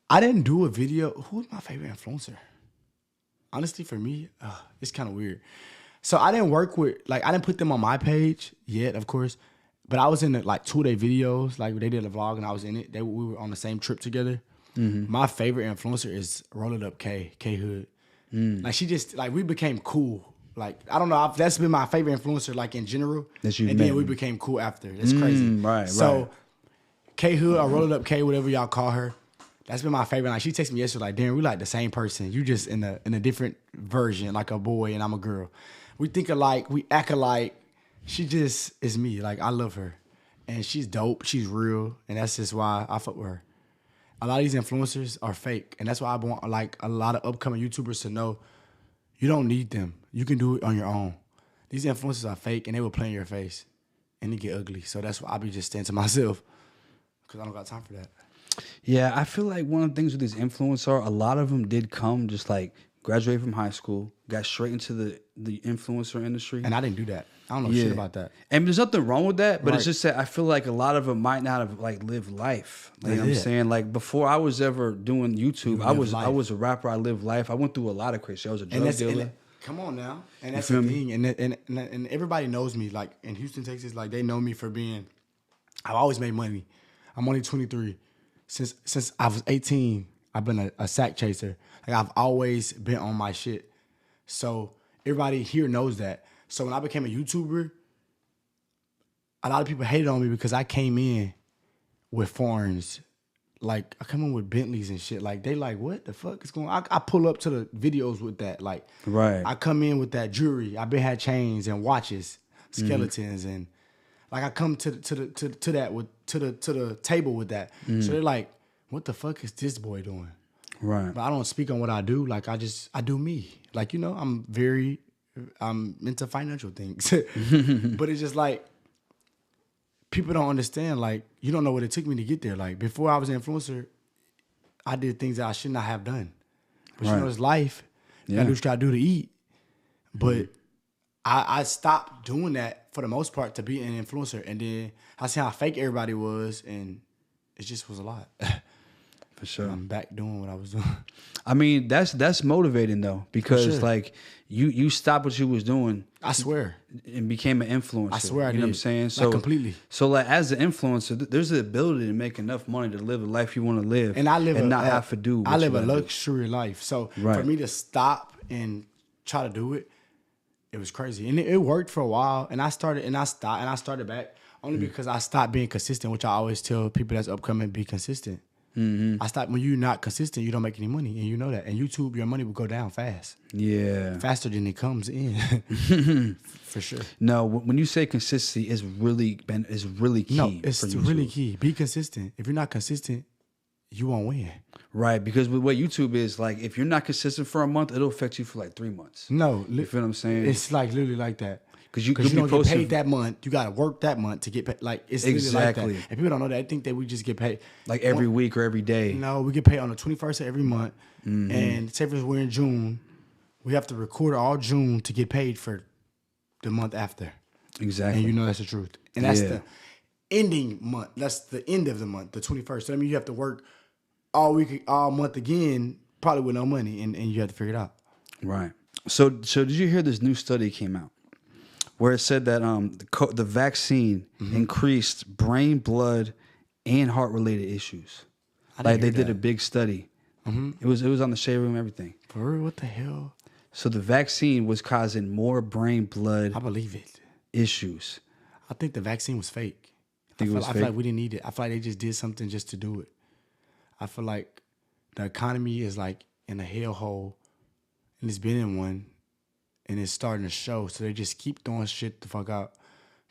Speaker 2: I didn't do a video. Who was my favorite influencer? Honestly, for me, it's kind of weird. So I didn't work with, I didn't put them on my page yet, of course, but I was in the 2-day videos, they did a vlog and I was in it. We were on the same trip together. Mm-hmm. My favorite influencer is Roll It Up K Hood. She just, we became cool. I don't know, that's been my favorite influencer, in general. And then we became cool after. That's crazy.
Speaker 3: Right,
Speaker 2: so, K Hood or Roll It Up K, whatever y'all call her, that's been my favorite. She texted me yesterday, Daryn, we the same person. You just in a different version, like a boy and I'm a girl. We think alike, we act alike. She just is me. I love her. And she's dope. She's real. And that's just why I fuck with her. A lot of these influencers are fake. And that's why I want a lot of upcoming YouTubers to know you don't need them. You can do it on your own. These influencers are fake and they will play in your face. And they get ugly. So that's why I be just staying to myself. Because I don't got time for that.
Speaker 3: Yeah, I feel like one of the things with these influencers, a lot of them did come just graduated from high school, got straight into the influencer industry.
Speaker 2: And I didn't do that. I don't know shit about that.
Speaker 3: And there's nothing wrong with that, but it's just that I feel like a lot of them might not have lived life. You know what I'm saying? Before I was ever doing YouTube, I was a rapper. I lived life. I went through a lot of crazy shit. I was a drug dealer.
Speaker 2: Come on now. And that's the thing. And everybody knows me. In Houston, Texas, they know me for being, I've always made money. I'm only 23. Since I was 18, I've been a sack chaser. I've always been on my shit. So everybody here knows that. So when I became a YouTuber, a lot of people hated on me because I came in with foreigns. I come in with Bentleys and shit. They what the fuck is going on? I pull up to the videos with that.
Speaker 3: Right. I
Speaker 2: come in with that jewelry. I've been had chains and watches, skeletons, and I come to the table with that. So they're like, what the fuck is this boy doing?
Speaker 3: Right.
Speaker 2: But I don't speak on what I do. I do me. I'm into financial things. But it's just people don't understand. You don't know what it took me to get there. Before I was an influencer, I did things that I should not have done. But it's life. You gotta do what you gotta do to eat. But I stopped doing that for the most part to be an influencer. And then I see how fake everybody was, and it just was a lot.
Speaker 3: For sure.
Speaker 2: I'm back doing what I was doing.
Speaker 3: I mean, that's motivating though, because you stopped what you was doing.
Speaker 2: I swear.
Speaker 3: And became an influencer.
Speaker 2: I swear I did.
Speaker 3: You know what I'm saying? So
Speaker 2: completely.
Speaker 3: So as an influencer, there's the ability to make enough money to live the life you want to live. And not have to do what
Speaker 2: I live a luxury life. So for me to stop and try to do it, it was crazy. And it worked for a while. And I started and I started back only because I stopped being consistent, which I always tell people that's upcoming, be consistent. I stopped when you're not consistent, you don't make any money, and you know that. And YouTube, your money will go down fast. Yeah, faster than it comes in. For sure. No, when you say consistency, it's really key. No, it's really key. Be consistent. If you're not consistent, you won't win.
Speaker 3: Right, because with what YouTube is, if you're not consistent for a month, it'll affect you for 3 months.
Speaker 2: No,
Speaker 3: you feel what I'm saying?
Speaker 2: It's literally like that.
Speaker 3: Because you
Speaker 2: don't get paid that month. You got to work that month to get paid. It's
Speaker 3: exactly
Speaker 2: like that. And people don't know that. They think that we just get paid.
Speaker 3: Every week or every day.
Speaker 2: No, we get paid on the 21st of every month. Mm-hmm. And say for we're in June, we have to record all June to get paid for the month after.
Speaker 3: Exactly.
Speaker 2: And you know that's the truth. And that's the ending month. That's the end of the month, the 21st. So that means you have to work all week, all month again, probably with no money, and you have to figure it out.
Speaker 3: Right. So did you hear this new study came out where it said that the vaccine increased brain, blood, and heart-related issues. Like they did a big study. It was on the Shade Room, everything.
Speaker 2: For real? What the hell?
Speaker 3: So the vaccine was causing more brain blood.
Speaker 2: I believe it.
Speaker 3: Issues.
Speaker 2: I think the vaccine was fake. I
Speaker 3: feel
Speaker 2: like we didn't need it. I feel like they just did something just to do it. I feel like the economy is like in a hellhole, and it's been in one, and it's starting to show. So they just keep throwing shit the fuck out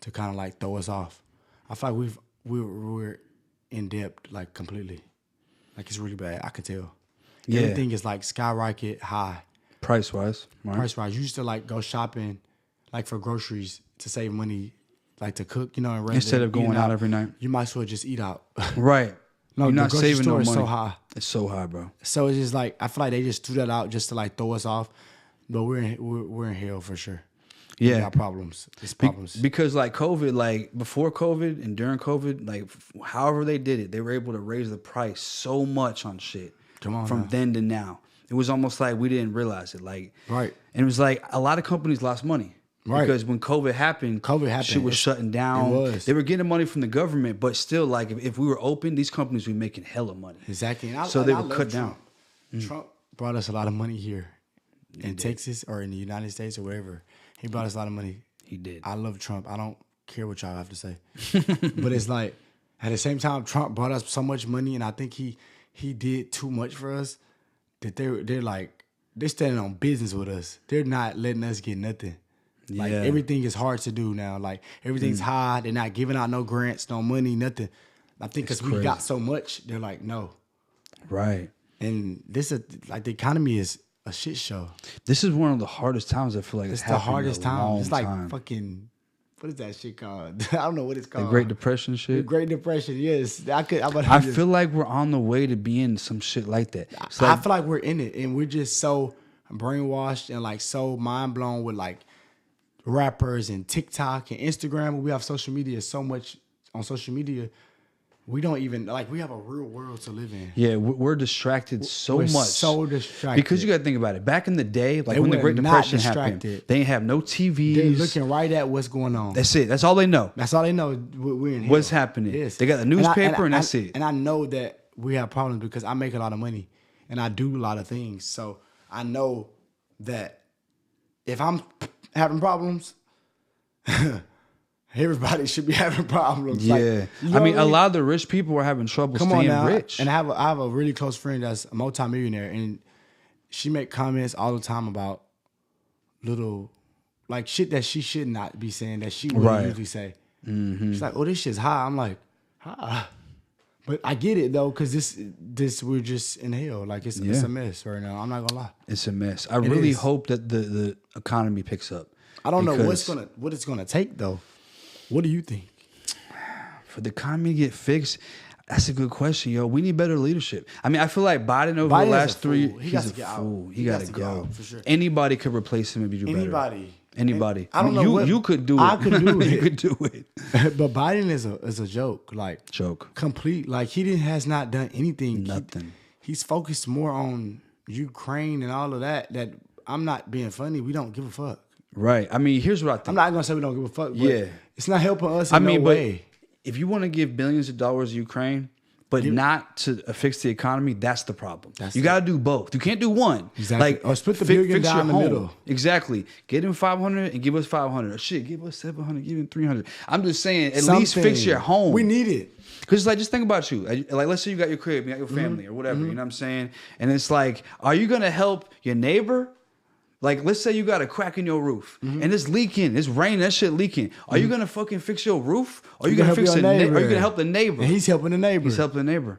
Speaker 2: to kind of like throw us off. I feel like we're in debt like completely. Like it's really bad. I could tell. Yeah. Everything is like skyrocket high.
Speaker 3: Price wise. Right?
Speaker 2: Price wise. You used to like go shopping like for groceries to save money, like to cook, and
Speaker 3: instead of going out every night.
Speaker 2: You might as well just eat out.
Speaker 3: Right.
Speaker 2: No,
Speaker 3: you're not
Speaker 2: the grocery
Speaker 3: saving
Speaker 2: store
Speaker 3: no
Speaker 2: is
Speaker 3: money.
Speaker 2: so high.
Speaker 3: It's so high, bro.
Speaker 2: So it's just like I feel like they just threw that out just to like throw us off. But we're in hell for sure.
Speaker 3: Yeah,
Speaker 2: we got problems. It's problems
Speaker 3: because like COVID, like before COVID and during COVID, like however they did it, they were able to raise the price so much on shit. From then to now, it was almost like we didn't realize it. Like
Speaker 2: right,
Speaker 3: and it was like a lot of companies lost money.
Speaker 2: Right.
Speaker 3: Because when COVID happened, shit was shutting down.
Speaker 2: It was.
Speaker 3: They were getting money from the government, but still, like, if we were open, these companies were making hella money.
Speaker 2: Exactly.
Speaker 3: So they would cut down.
Speaker 2: Trump brought us a lot of money here in Texas or in the United States or wherever. He brought us a lot of money.
Speaker 3: He did.
Speaker 2: I love Trump. I don't care what y'all have to say. But it's like, at the same time, Trump brought us so much money, and I think he did too much for us that they're standing on business with us. They're not letting us get nothing. Like everything is hard to do now. Like everything's high. They're not giving out no grants, no money, nothing. I think because we got so much, they're like, no.
Speaker 3: Right.
Speaker 2: And this is like the economy is a shit show.
Speaker 3: This is one of the hardest times I feel like
Speaker 2: it's the hardest time. It's like
Speaker 3: time.
Speaker 2: Fucking what is that shit called? I don't know what it's called.
Speaker 3: The Great Depression shit.
Speaker 2: The Great Depression. Yes, I
Speaker 3: feel like we're on the way to being some shit like that.
Speaker 2: I feel like we're in it, and we're just so brainwashed and like so mind blown with like rappers and TikTok and Instagram. We have social media so much on social media. We don't even like. We have a real world to live in.
Speaker 3: Yeah, we're distracted so much.
Speaker 2: So distracted
Speaker 3: because you got to think about it. Back in the day, like when the Great Depression happened, they didn't have no TVs.
Speaker 2: They're looking right at what's going on.
Speaker 3: That's it. That's all they know.
Speaker 2: That's all they know. We're in
Speaker 3: what's happening.
Speaker 2: Yes.
Speaker 3: They got the newspaper and that's it.
Speaker 2: And I know that we have problems because I make a lot of money and I do a lot of things. So I know that if I'm having problems. Everybody should be having problems.
Speaker 3: Yeah, like, I mean, a lot of the rich people are having trouble staying rich.
Speaker 2: And I have a really close friend that's a multimillionaire, and she make comments all the time about little like shit that she should not be saying that she would usually say. Mm-hmm. She's like, "Oh, this shit's high." I'm like, "High," but I get it though, because this we're just in hell. Like it's a mess right now. I'm not gonna lie,
Speaker 3: it's a mess. I really hope that the economy picks up.
Speaker 2: I don't know what it's gonna take though. What do you think?
Speaker 3: For the economy to get fixed, that's a good question, yo. We need better leadership. I mean, I feel like Biden over the last 3 years, he's a fool. He got to go. For sure. Anybody could replace him if you do better. Anybody.
Speaker 2: I don't know.
Speaker 3: You could do it.
Speaker 2: I could do it.
Speaker 3: You could do it.
Speaker 2: But Biden is a joke. Like complete. Like he has not done anything.
Speaker 3: Nothing.
Speaker 2: He's focused more on Ukraine and all of that. That I'm not being funny. We don't give a fuck.
Speaker 3: Right. I mean, here's what I think.
Speaker 2: I'm not gonna say we don't give a fuck. But it's not helping us. But
Speaker 3: if you want to give billions of dollars to Ukraine, but not to fix the economy, that's the problem. You got to do both. You can't do one.
Speaker 2: Exactly.
Speaker 3: Like,
Speaker 2: or split the billion down the middle.
Speaker 3: Exactly. Get him 500 and give us 500. Or shit, give us 700, give him 300. I'm just saying, at least fix your home.
Speaker 2: We need it.
Speaker 3: Because like, just think about you. Like, let's say you got your crib, you got your family or whatever. You know what I'm saying? And it's like, are you gonna help your neighbor? Like, let's say you got a crack in your roof and it's leaking, it's raining, that shit leaking. Are you gonna fucking fix your roof? Or are you gonna fix the neighbor? Are you gonna help the neighbor?
Speaker 2: And he's helping the neighbor.
Speaker 3: He's helping the neighbor.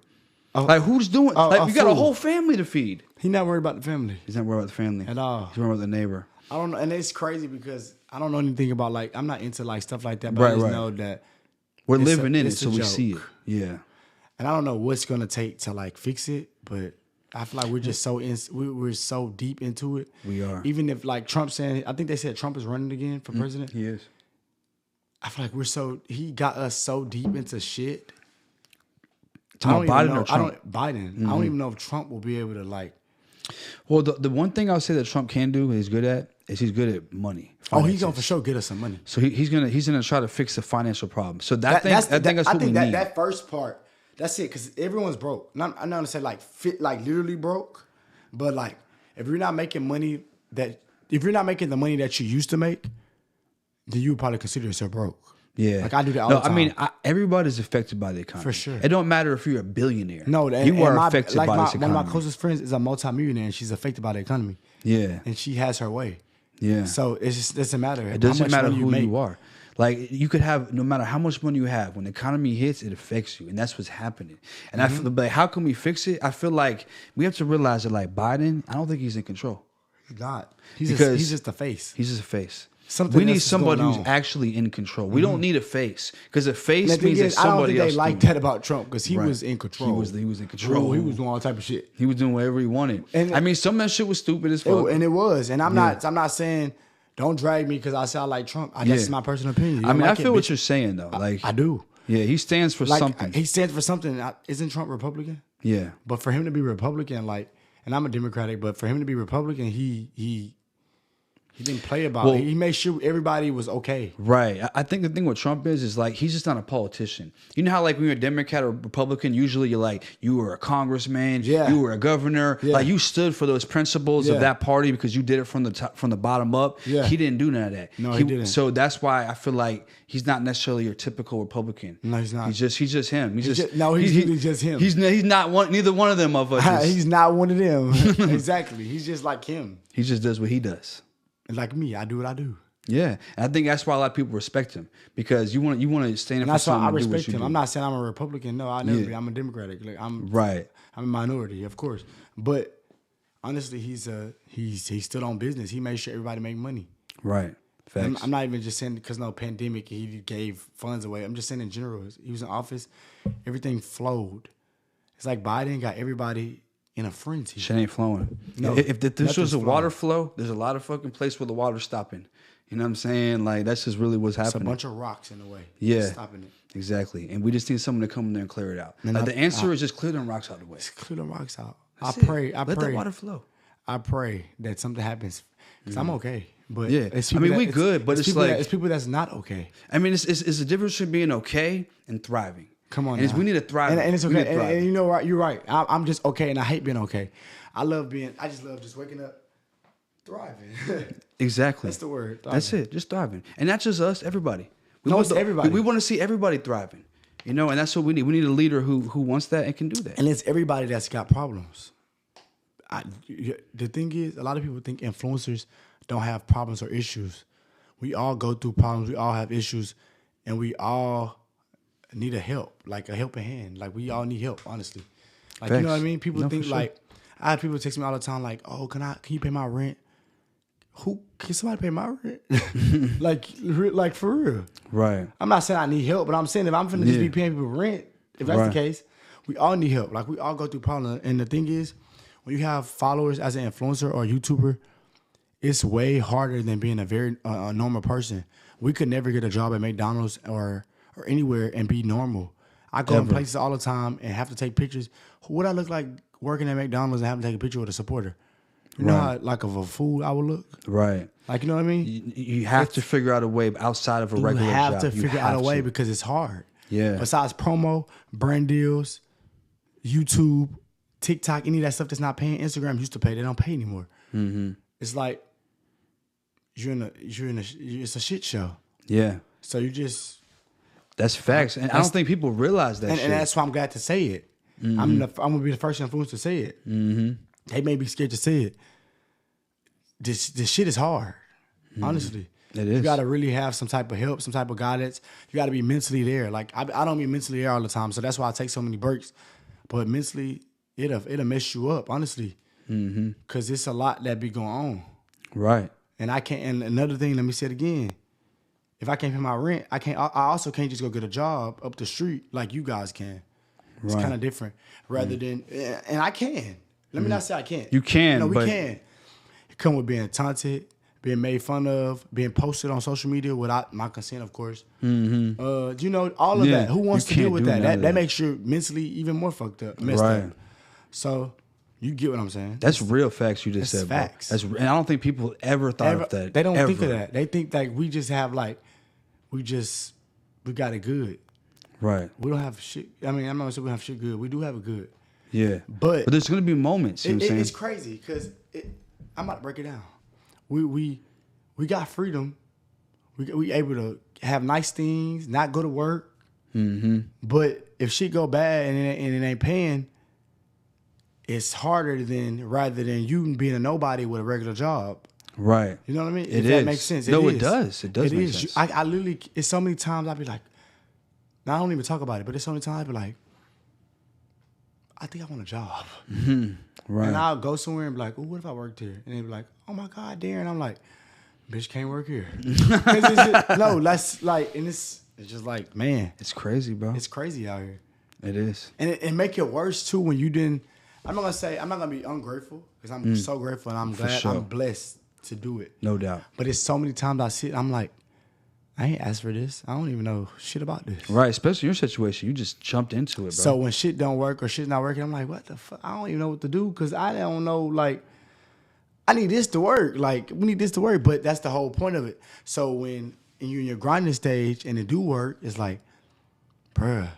Speaker 3: Like, who's doing? Like, you got a whole family to feed.
Speaker 2: He's not worried about the family.
Speaker 3: He's not worried about the family
Speaker 2: at all.
Speaker 3: He's worried about the neighbor.
Speaker 2: I don't know, and it's crazy because I don't know anything about like I'm not into like stuff like that, but I just know that
Speaker 3: we're living in it, so we see it. Yeah,
Speaker 2: and I don't know what's gonna take to like fix it, but I feel like we're just so we're so deep into it.
Speaker 3: We are.
Speaker 2: Even if like Trump saying, I think they said Trump is running again for president.
Speaker 3: He is.
Speaker 2: I feel like he got us so deep into shit.
Speaker 3: Biden or Trump?
Speaker 2: Biden. I don't even know if Trump will be able to like.
Speaker 3: Well, the one thing I'll say that Trump can do, he's good at, is he's good at money.
Speaker 2: Finances. He's gonna for sure get us some money.
Speaker 3: So he's gonna try to fix the financial problem. So I think that's what we need.
Speaker 2: That first part, That's it, because everyone's broke. I'm not gonna say like literally broke, but like if you're not making the money that you used to make, then you would probably consider yourself broke.
Speaker 3: Yeah,
Speaker 2: like I do that all the time.
Speaker 3: I mean, everybody's affected by the economy.
Speaker 2: For sure.
Speaker 3: It don't matter if you're a billionaire.
Speaker 2: No,
Speaker 3: you are affected by this economy.
Speaker 2: One of my closest friends is a multimillionaire, and she's affected by the economy.
Speaker 3: Yeah,
Speaker 2: and she has her way.
Speaker 3: Yeah.
Speaker 2: So it doesn't matter.
Speaker 3: It doesn't matter who you are. Like you could have, no matter how much money you have, when the economy hits, it affects you, and that's what's happening. And I feel like, how can we fix it? I feel like we have to realize that, like Biden, I don't think he's in control.
Speaker 2: He's not. He's just the face.
Speaker 3: He's just a face.
Speaker 2: Something
Speaker 3: we need
Speaker 2: else is
Speaker 3: somebody
Speaker 2: going
Speaker 3: who's
Speaker 2: on.
Speaker 3: actually in control. We don't need a face, because a face
Speaker 2: And the
Speaker 3: means
Speaker 2: thing
Speaker 3: that
Speaker 2: is, I don't
Speaker 3: somebody
Speaker 2: think
Speaker 3: else.
Speaker 2: they like that about Trump, because he was in control.
Speaker 3: He was in control.
Speaker 2: He was doing all type of shit.
Speaker 3: He was doing whatever he wanted.
Speaker 2: And
Speaker 3: I mean, some of that shit was stupid as fuck.
Speaker 2: And it was. And I'm not saying don't drag me because I sound like Trump. That's my personal opinion.
Speaker 3: I mean, I feel what you're saying though. Like
Speaker 2: I do.
Speaker 3: Yeah, he stands for something.
Speaker 2: He stands for something. Isn't Trump Republican?
Speaker 3: Yeah.
Speaker 2: But for him to be Republican, like, and I'm a Democratic, but for him to be Republican, he didn't play about it. He made sure everybody was okay.
Speaker 3: Right. I think the thing with Trump is like, he's just not a politician. You know how like when you're a Democrat or Republican, usually you're like, you were a congressman, you were a governor, like you stood for those principles of that party because you did it from the top, from the bottom up.
Speaker 2: Yeah.
Speaker 3: He didn't do none of that.
Speaker 2: No, he didn't.
Speaker 3: So that's why I feel like he's not necessarily your typical Republican.
Speaker 2: No, he's not.
Speaker 3: He's just him. He's
Speaker 2: really just him.
Speaker 3: He's not neither one of them of us.
Speaker 2: He's not one of them. Exactly. He's just like him.
Speaker 3: He just does what he does.
Speaker 2: Like me, I do what I do.
Speaker 3: Yeah, and I think that's why a lot of people respect him, because you want to stand up for
Speaker 2: something. That's why I respect him.
Speaker 3: Do.
Speaker 2: I'm not saying I'm a Republican. No, I never be. I'm a Democratic. Like I'm a minority, of course. But honestly, he's stood on business. He made sure everybody make money.
Speaker 3: Right. Facts.
Speaker 2: I'm not even just saying because no pandemic he gave funds away. I'm just saying in general. He was in office, everything flowed. It's like Biden got everybody in a frenzy.
Speaker 3: Shit ain't flowing.
Speaker 2: No,
Speaker 3: if this was a water flow, there's a lot of fucking place where the water's stopping. You know what I'm saying? Like, that's just really what's happening.
Speaker 2: It's a bunch of rocks in the way.
Speaker 3: Yeah.
Speaker 2: Stopping it.
Speaker 3: Exactly. And we just need someone to come in there and clear it out. Like, the answer is just clear them rocks out of the way.
Speaker 2: Just clear them rocks out.
Speaker 3: That's
Speaker 2: I pray.
Speaker 3: Let the water flow.
Speaker 2: I pray that something happens. Because I'm okay. But
Speaker 3: yeah. I mean, we good, but it's like...
Speaker 2: It's people that's not okay.
Speaker 3: I mean, it's the difference between being okay and thriving.
Speaker 2: Come on,
Speaker 3: we need to thrive.
Speaker 2: And it's okay. And you know what? You're right. I'm just okay, and I hate being okay. I just love just waking up, thriving.
Speaker 3: Exactly.
Speaker 2: That's the word. Thriving.
Speaker 3: That's it. Just thriving. And not just us, everybody.
Speaker 2: It's everybody.
Speaker 3: We want to see everybody thriving. You know, and that's what we need. We need a leader who wants that and can do that.
Speaker 2: And it's everybody that's got problems. The thing is, a lot of people think influencers don't have problems or issues. We all go through problems. We all have issues. And we all need a helping hand. Like, we all need help, honestly. Like, you know what I mean? People think like, I have people text me all the time like, oh, can you pay my rent? Can somebody pay my rent? like for real.
Speaker 3: Right.
Speaker 2: I'm not saying I need help, but I'm saying if I'm finna just be paying people rent, if that's the case, we all need help. Like, we all go through problems. And the thing is, when you have followers as an influencer or a YouTuber, it's way harder than being a very normal person. We could never get a job at McDonald's or anywhere and be normal. I go in places all the time and have to take pictures. What I look like working at McDonald's and having to take a picture with a supporter? You know how like of a fool I would look?
Speaker 3: Right.
Speaker 2: Like, you know what I mean?
Speaker 3: You have to figure out a way outside of a regular job.
Speaker 2: You have to figure out a way because it's hard.
Speaker 3: Yeah.
Speaker 2: Besides promo, brand deals, YouTube, TikTok, any of that stuff that's not paying, Instagram used to pay. They don't pay anymore. Mm-hmm. It's like it's a shit show.
Speaker 3: Yeah.
Speaker 2: So you just...
Speaker 3: That's facts. And I don't think people realize that shit.
Speaker 2: And that's why I'm glad to say it. Mm-hmm. I'm going to be the first influencer to say it. Mm-hmm. They may be scared to say it. This shit is hard, honestly.
Speaker 3: It is.
Speaker 2: You got to really have some type of help, some type of guidance. You got to be mentally there. Like, I don't be mentally there all the time, so that's why I take so many breaks. But mentally, it'll mess you up, honestly. Because it's a lot that be going on.
Speaker 3: Right.
Speaker 2: And I can't. And another thing, let me say it again. If I can't pay my rent, I also can't just go get a job up the street like you guys can. It's kind of different. Rather than, and I can. Let me not say I can't.
Speaker 3: You can.
Speaker 2: No, we can. It come with being taunted, being made fun of, being posted on social media without my consent, of course. Mm-hmm. You know, all of that. Who wants to deal with that? That makes you mentally even more fucked up, messed up. So you get what I'm saying?
Speaker 3: That's real facts you just said,
Speaker 2: facts.
Speaker 3: Bro. And I don't think people ever thought of that.
Speaker 2: They don't think of that. They think like we just have like, we got it good.
Speaker 3: Right.
Speaker 2: We don't have shit. I mean, I'm not saying we have shit good. We do have it good.
Speaker 3: Yeah.
Speaker 2: But
Speaker 3: there's gonna be moments. You know what I'm saying?
Speaker 2: It's crazy because I'm about to break it down. We got freedom. We able to have nice things, not go to work.
Speaker 3: Mm-hmm.
Speaker 2: But if shit go bad and it ain't paying, it's harder rather than you being a nobody with a regular job.
Speaker 3: Right.
Speaker 2: You know what I mean?
Speaker 3: It
Speaker 2: That
Speaker 3: is.
Speaker 2: makes sense.
Speaker 3: It does. It does make sense.
Speaker 2: I literally, it's so many times I'll be like, now I don't even talk about it, but there's so many times I'll be like, I think I want a job.
Speaker 3: Mm-hmm. Right.
Speaker 2: And I'll go somewhere and be like, oh, what if I worked here? And they'll be like, oh my God, Daryn. I'm like, bitch, can't work here. No, that's like, and it's just like, man.
Speaker 3: It's crazy, bro.
Speaker 2: It's crazy out here.
Speaker 3: It is.
Speaker 2: And it make it worse too when you didn't, I'm not gonna be ungrateful because I'm so grateful and I'm glad I'm blessed to do it.
Speaker 3: No doubt.
Speaker 2: But it's so many times I sit, I'm like, I ain't asked for this. I don't even know shit about this.
Speaker 3: Right, especially in your situation. You just jumped into it, bro.
Speaker 2: So when shit don't work or shit's not working, I'm like, what the fuck? I don't even know what to do because I don't know, like, I need this to work. Like, we need this to work. But that's the whole point of it. So when you're in your grinding stage and it do work, it's like, bruh,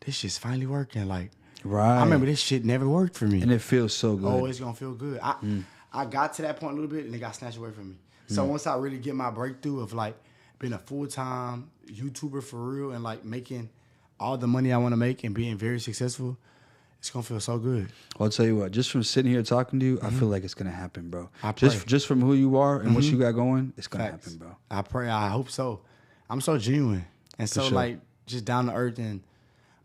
Speaker 2: this shit's finally working. Like,
Speaker 3: right.
Speaker 2: I remember this shit never worked for me.
Speaker 3: And it feels so good.
Speaker 2: Oh, it's gonna feel good. I got to that point a little bit and it got snatched away from me. So once I really get my breakthrough of like being a full-time YouTuber for real and like making all the money I want to make and being very successful, it's gonna feel so good.
Speaker 3: Well, I'll tell you what, just from sitting here talking to you, I feel like it's gonna happen, bro.
Speaker 2: I pray.
Speaker 3: Just from who you are and what you got going, it's gonna happen, bro.
Speaker 2: I pray. I hope so. I'm so genuine and so like just down to earth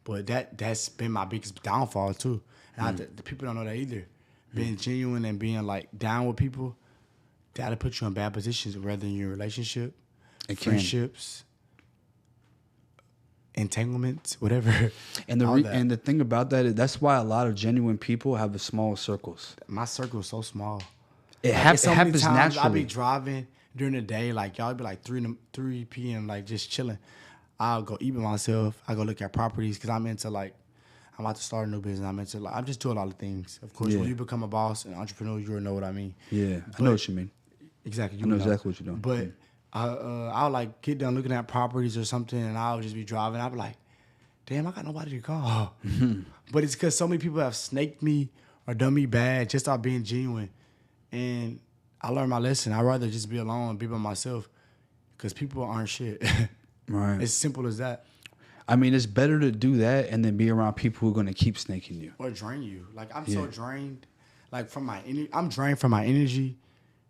Speaker 2: but that's been my biggest downfall too. And the people don't know that either. Being genuine and being like down with people, that'll put you in bad positions, whether in your relationship, friendships, entanglements, whatever.
Speaker 3: And the thing about that is that's why a lot of genuine people have the small circles.
Speaker 2: My circle is so small.
Speaker 3: It happens naturally.
Speaker 2: I'll be driving during the day, like y'all be like 3 p.m. like just chilling. I'll go eat with myself. I go look at properties because I'm into like, I'm about to start a new business. I'm into like, I'm just doing a lot of things. Of course, when you become a boss and entrepreneur, you know what I mean.
Speaker 3: Yeah, I know what you mean.
Speaker 2: Exactly.
Speaker 3: I know exactly what you're doing.
Speaker 2: But I'll like get done looking at properties or something and I'll just be driving. I'll be like, damn, I got nobody to call. But it's because so many people have snaked me or done me bad just off being genuine. And I learned my lesson. I'd rather just be alone and be by myself because people aren't shit.
Speaker 3: Right.
Speaker 2: It's simple as that.
Speaker 3: I mean, it's better to do that and then be around people who are going to keep snaking you.
Speaker 2: Or drain you. Like, I'm so drained. Like, I'm drained from my energy,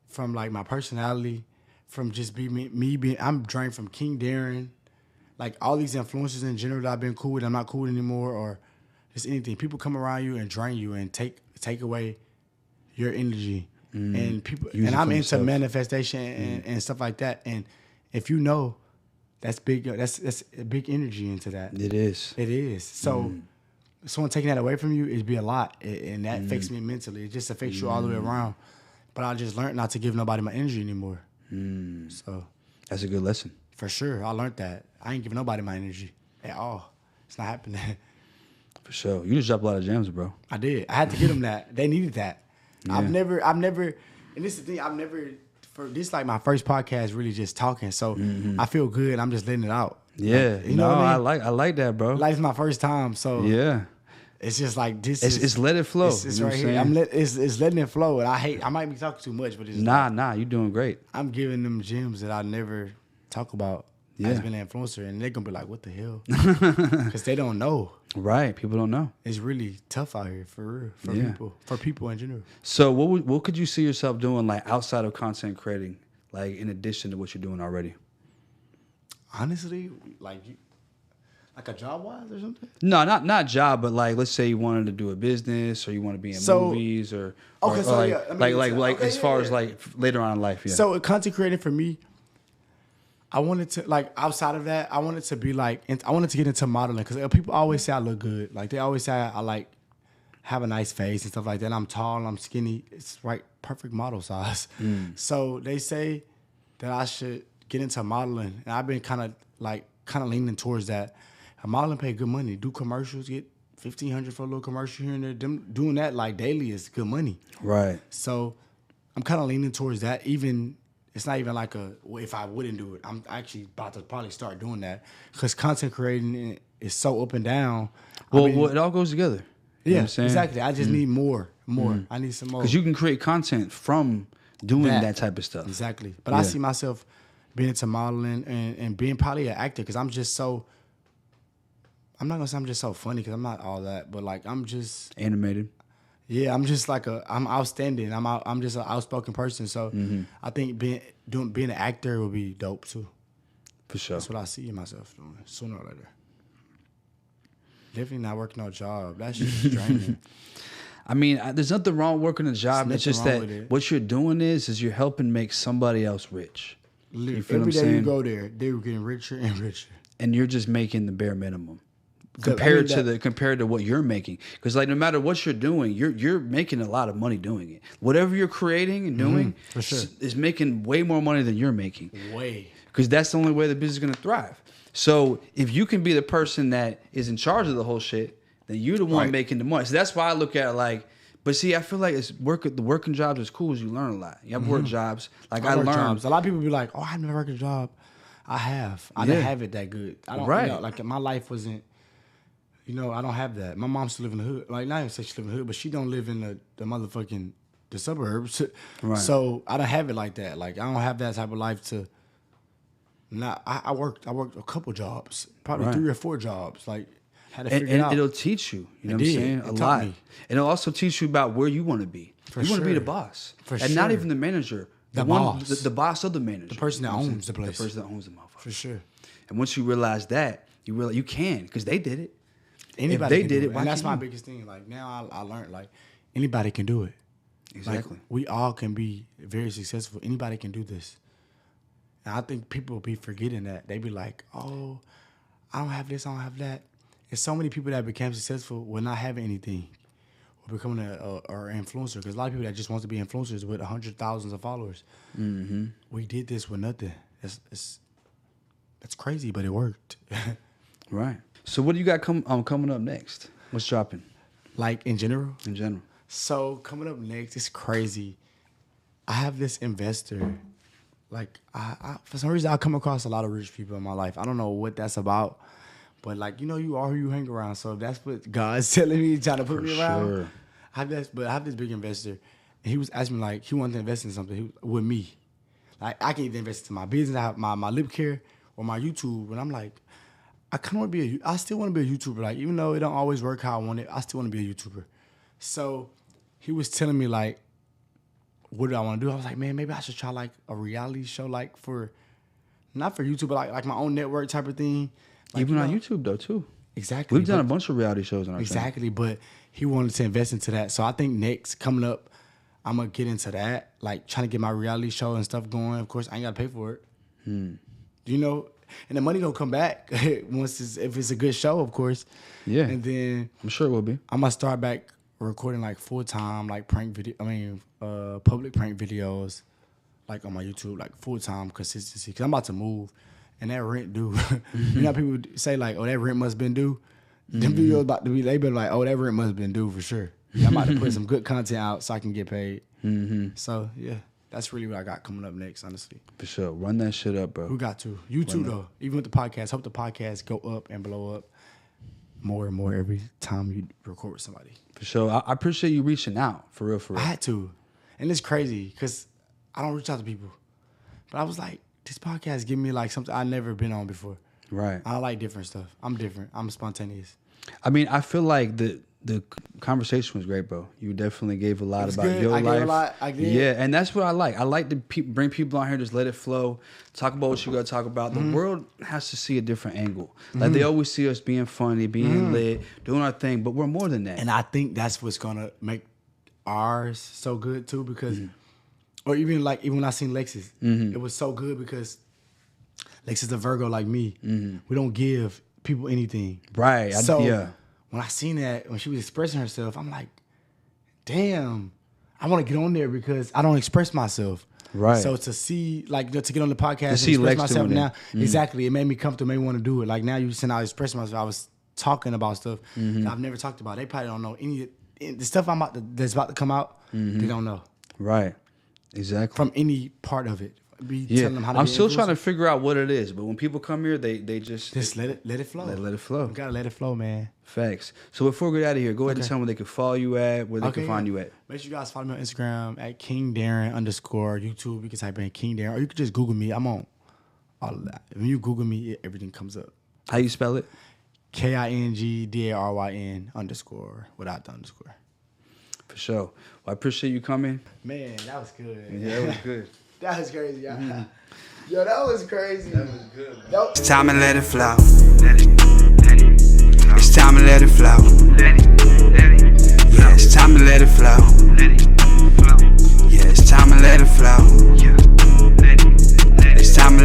Speaker 2: from, like, my personality, from just I'm drained from King Daryn. Like, all these influencers in general that I've been cool with, I'm not cool with anymore, or just anything. People come around you and drain you and take away your energy. And people, and I'm into manifestation and stuff like that. And if you know, that's big. That's a big energy into that.
Speaker 3: It is.
Speaker 2: It is. So someone taking that away from you, it'd be a lot, and that affects me mentally. It just affects you all the way around. But I just learned not to give nobody my energy anymore. So
Speaker 3: that's a good lesson.
Speaker 2: For sure, I learned that. I ain't giving nobody my energy at all. It's not happening.
Speaker 3: For sure, you just dropped a lot of gems, bro.
Speaker 2: I did. I had to get them that. They needed that. Yeah. I've never, and this is the thing. This is like my first podcast, really just talking. So I feel good. I'm just letting it out.
Speaker 3: Yeah,
Speaker 2: like, you know what I mean?
Speaker 3: I like that, bro.
Speaker 2: Like, it's my first time, so
Speaker 3: yeah,
Speaker 2: it's just like this.
Speaker 3: It's let it flow.
Speaker 2: It's right here. It's letting it flow, and I might be talking too much, but it's
Speaker 3: nah. You're doing great.
Speaker 2: I'm giving them gems that I never talk about. As being an influencer, and they're gonna be like, "What the hell?" Because they don't know.
Speaker 3: Right, people don't know.
Speaker 2: It's really tough out here for real, for people in general.
Speaker 3: So, what could you see yourself doing, like outside of content creating, like in addition to what you're doing already?
Speaker 2: Honestly, like a job wise or something.
Speaker 3: No, not job, but like let's say you wanted to do a business, or you want to be in movies, or as far as like later on in life. Yeah.
Speaker 2: So content creating for me, I wanted to, like, outside of that, I wanted to be like, I wanted to get into modeling because people always say I look good. Like, they always say I like have a nice face and stuff like that. And I'm tall and I'm skinny. It's right, perfect model size. So they say that I should get into modeling. And I've been kind of leaning towards that. Modeling pay good money. Do commercials, get $1,500 for a little commercial here and there. Them doing that like daily is good money. Right. So I'm kind of leaning towards that. It's not even like if I wouldn't do it. I'm actually about to probably start doing that because content creating it's so up and down.
Speaker 3: Well, it all goes together. You know what I'm saying?
Speaker 2: Exactly. I just need more. I need some more.
Speaker 3: Because you can create content from doing that type of stuff.
Speaker 2: Exactly. But I see myself being into modeling and being probably an actor because I'm just so. I'm not gonna say I'm just so funny because I'm not all that, but like I'm just
Speaker 3: animated.
Speaker 2: Yeah, I'm just like I'm outstanding. I'm just an outspoken person. So I think being an actor would be dope too.
Speaker 3: For sure.
Speaker 2: That's what I see myself doing sooner or later. Definitely not working no job. That's just draining.
Speaker 3: I mean, there's nothing wrong working a job. It's just that what you're doing is you're helping make somebody else rich.
Speaker 2: You feel Every day you go there, they're getting richer and richer,
Speaker 3: and you're just making the bare minimum compared to what you're making. Because like no matter what you're doing, you're making a lot of money doing it. Whatever you're creating and doing
Speaker 2: for sure.
Speaker 3: is making way more money than you're making.
Speaker 2: Way.
Speaker 3: Because that's the only way the business is going to thrive. So if you can be the person that is in charge of the whole shit, then you're the one making the money. So that's why I look at it like, but see, I feel like the working jobs is cool as you learn a lot. You have work jobs. Like I learned.
Speaker 2: Jobs. A lot of people be like, oh, I've never worked a job. I have. I didn't have it that good. I don't, like my life wasn't, I don't have that. My mom still live in the hood. Like, not even say she live in the hood, but she don't live in the motherfucking, the suburbs. Right. So I don't have it like that. Like, I don't have that type of life to, I worked a couple jobs, probably 3 or 4 jobs. Like, had to figure it out.
Speaker 3: It'll teach you, what I'm saying? A lot. And it'll also teach you about where you want to be. You want to be the boss. And not even the manager. The boss. The boss of the manager.
Speaker 2: The person that owns the place.
Speaker 3: The person that owns the motherfucker.
Speaker 2: For sure.
Speaker 3: And once you realize that, you realize you can, because they did it.
Speaker 2: Anybody can do it. And that's my biggest thing. Like, now I learned, like, anybody can do it.
Speaker 3: Exactly.
Speaker 2: Like, we all can be very successful. Anybody can do this. And I think people be forgetting that. They be like, oh, I don't have this, I don't have that. And so many people that became successful with not having anything or becoming an influencer. Because a lot of people that just want to be influencers with 100,000 of followers. Mm-hmm. We did this with nothing. That's crazy, but it worked.
Speaker 3: Right. So what do you got coming up next? What's dropping?
Speaker 2: Like in general?
Speaker 3: In general.
Speaker 2: So coming up next, it's crazy. I have this investor. Like, I for some reason, I come across a lot of rich people in my life. I don't know what that's about. But, like, you are who you hang around. So if that's what God's telling me, trying to put me around. Sure. I have this big investor. And he was asking me, like, he wanted to invest in something with me. Like, I can either invest in my business, I have my lip care, or my YouTube. And I'm like, I still want to be a YouTuber. Like, even though it don't always work how I want it, I still want to be a YouTuber. So he was telling me, like, what do I want to do? I was like, man, maybe I should try, like, a reality show, like, not for YouTube, but like my own network type of thing. Like,
Speaker 3: even on YouTube, though, too.
Speaker 2: Exactly.
Speaker 3: We've done a bunch of reality shows on our channel.
Speaker 2: Exactly, but he wanted to invest into that. So I think next, coming up, I'm going to get into that, like trying to get my reality show and stuff going. Of course, I ain't got to pay for it. And the money going to come back if it's a good show, of course.
Speaker 3: Yeah.
Speaker 2: And then
Speaker 3: I'm sure it will be.
Speaker 2: I'm going to start back recording like full-time, like public prank videos, like on my YouTube, like full-time consistency. Because I'm about to move. And that rent due. You know how people say, like, oh, that rent must have been due? Them videos about to be, they been like, oh, that rent must have been due for sure. Yeah, I'm about to put some good content out so I can get paid. So, yeah, that's really what I got coming up next, honestly.
Speaker 3: For sure. Run that shit up, bro.
Speaker 2: We got to. You too, though. Even with the podcast. Hope the podcast go up and blow up more and more every time you record with somebody.
Speaker 3: For sure. I appreciate you reaching out. For real.
Speaker 2: I had to. And it's crazy because I don't reach out to people. But I was like, this podcast give me like something I've never been on before. Right. I like different stuff. I'm different. I'm spontaneous.
Speaker 3: I mean, I feel like the conversation was great, bro. You definitely gave a lot about your life. Gave a lot. I did. Yeah, and that's what I like. I like to bring people on here, just let it flow, talk about what you got to talk about. The world has to see a different angle. Like they always see us being funny, being lit, doing our thing, but we're more than that.
Speaker 2: And I think that's what's gonna make ours so good too, because. Or even when I seen Lexus, it was so good because Lexus is a Virgo like me. We don't give people anything.
Speaker 3: Right.
Speaker 2: So when I seen that, when she was expressing herself, I'm like, damn, I want to get on there because I don't express myself. Right. So to see, like, to get on the podcast and express myself now, exactly, it made me comfortable, made me want to do it. Like now you saying I was expressing myself, I was talking about stuff that I've never talked about. They probably don't know any the stuff that's about to come out. They don't know.
Speaker 3: Right. Exactly.
Speaker 2: From any part of it. be telling them how to
Speaker 3: I'm
Speaker 2: be
Speaker 3: still trying to
Speaker 2: influencers.
Speaker 3: figure out what it is, but when people come here, they just
Speaker 2: let it flow.
Speaker 3: let it flow.
Speaker 2: You gotta let it flow, man.
Speaker 3: Facts. So before we get out of here, go ahead and tell them where they can follow you at, where they can find you at.
Speaker 2: Make sure you guys follow me on Instagram at KingDaryn_. YouTube, you can type in King Daryn, or you can just Google me. I'm on all of that. When you Google me, everything comes up.
Speaker 3: How you spell it?
Speaker 2: KINGDARYN_ without the underscore.
Speaker 3: For sure. Well, I appreciate you coming.
Speaker 2: Man, that was good.
Speaker 3: Yeah, that was good.
Speaker 2: That was crazy, y'all. Yo, that was crazy. That was good.
Speaker 4: It's time to let it flow. It's time to let it flow. Yeah, it's time to let it flow. Yeah, it's time to let it flow. It's time to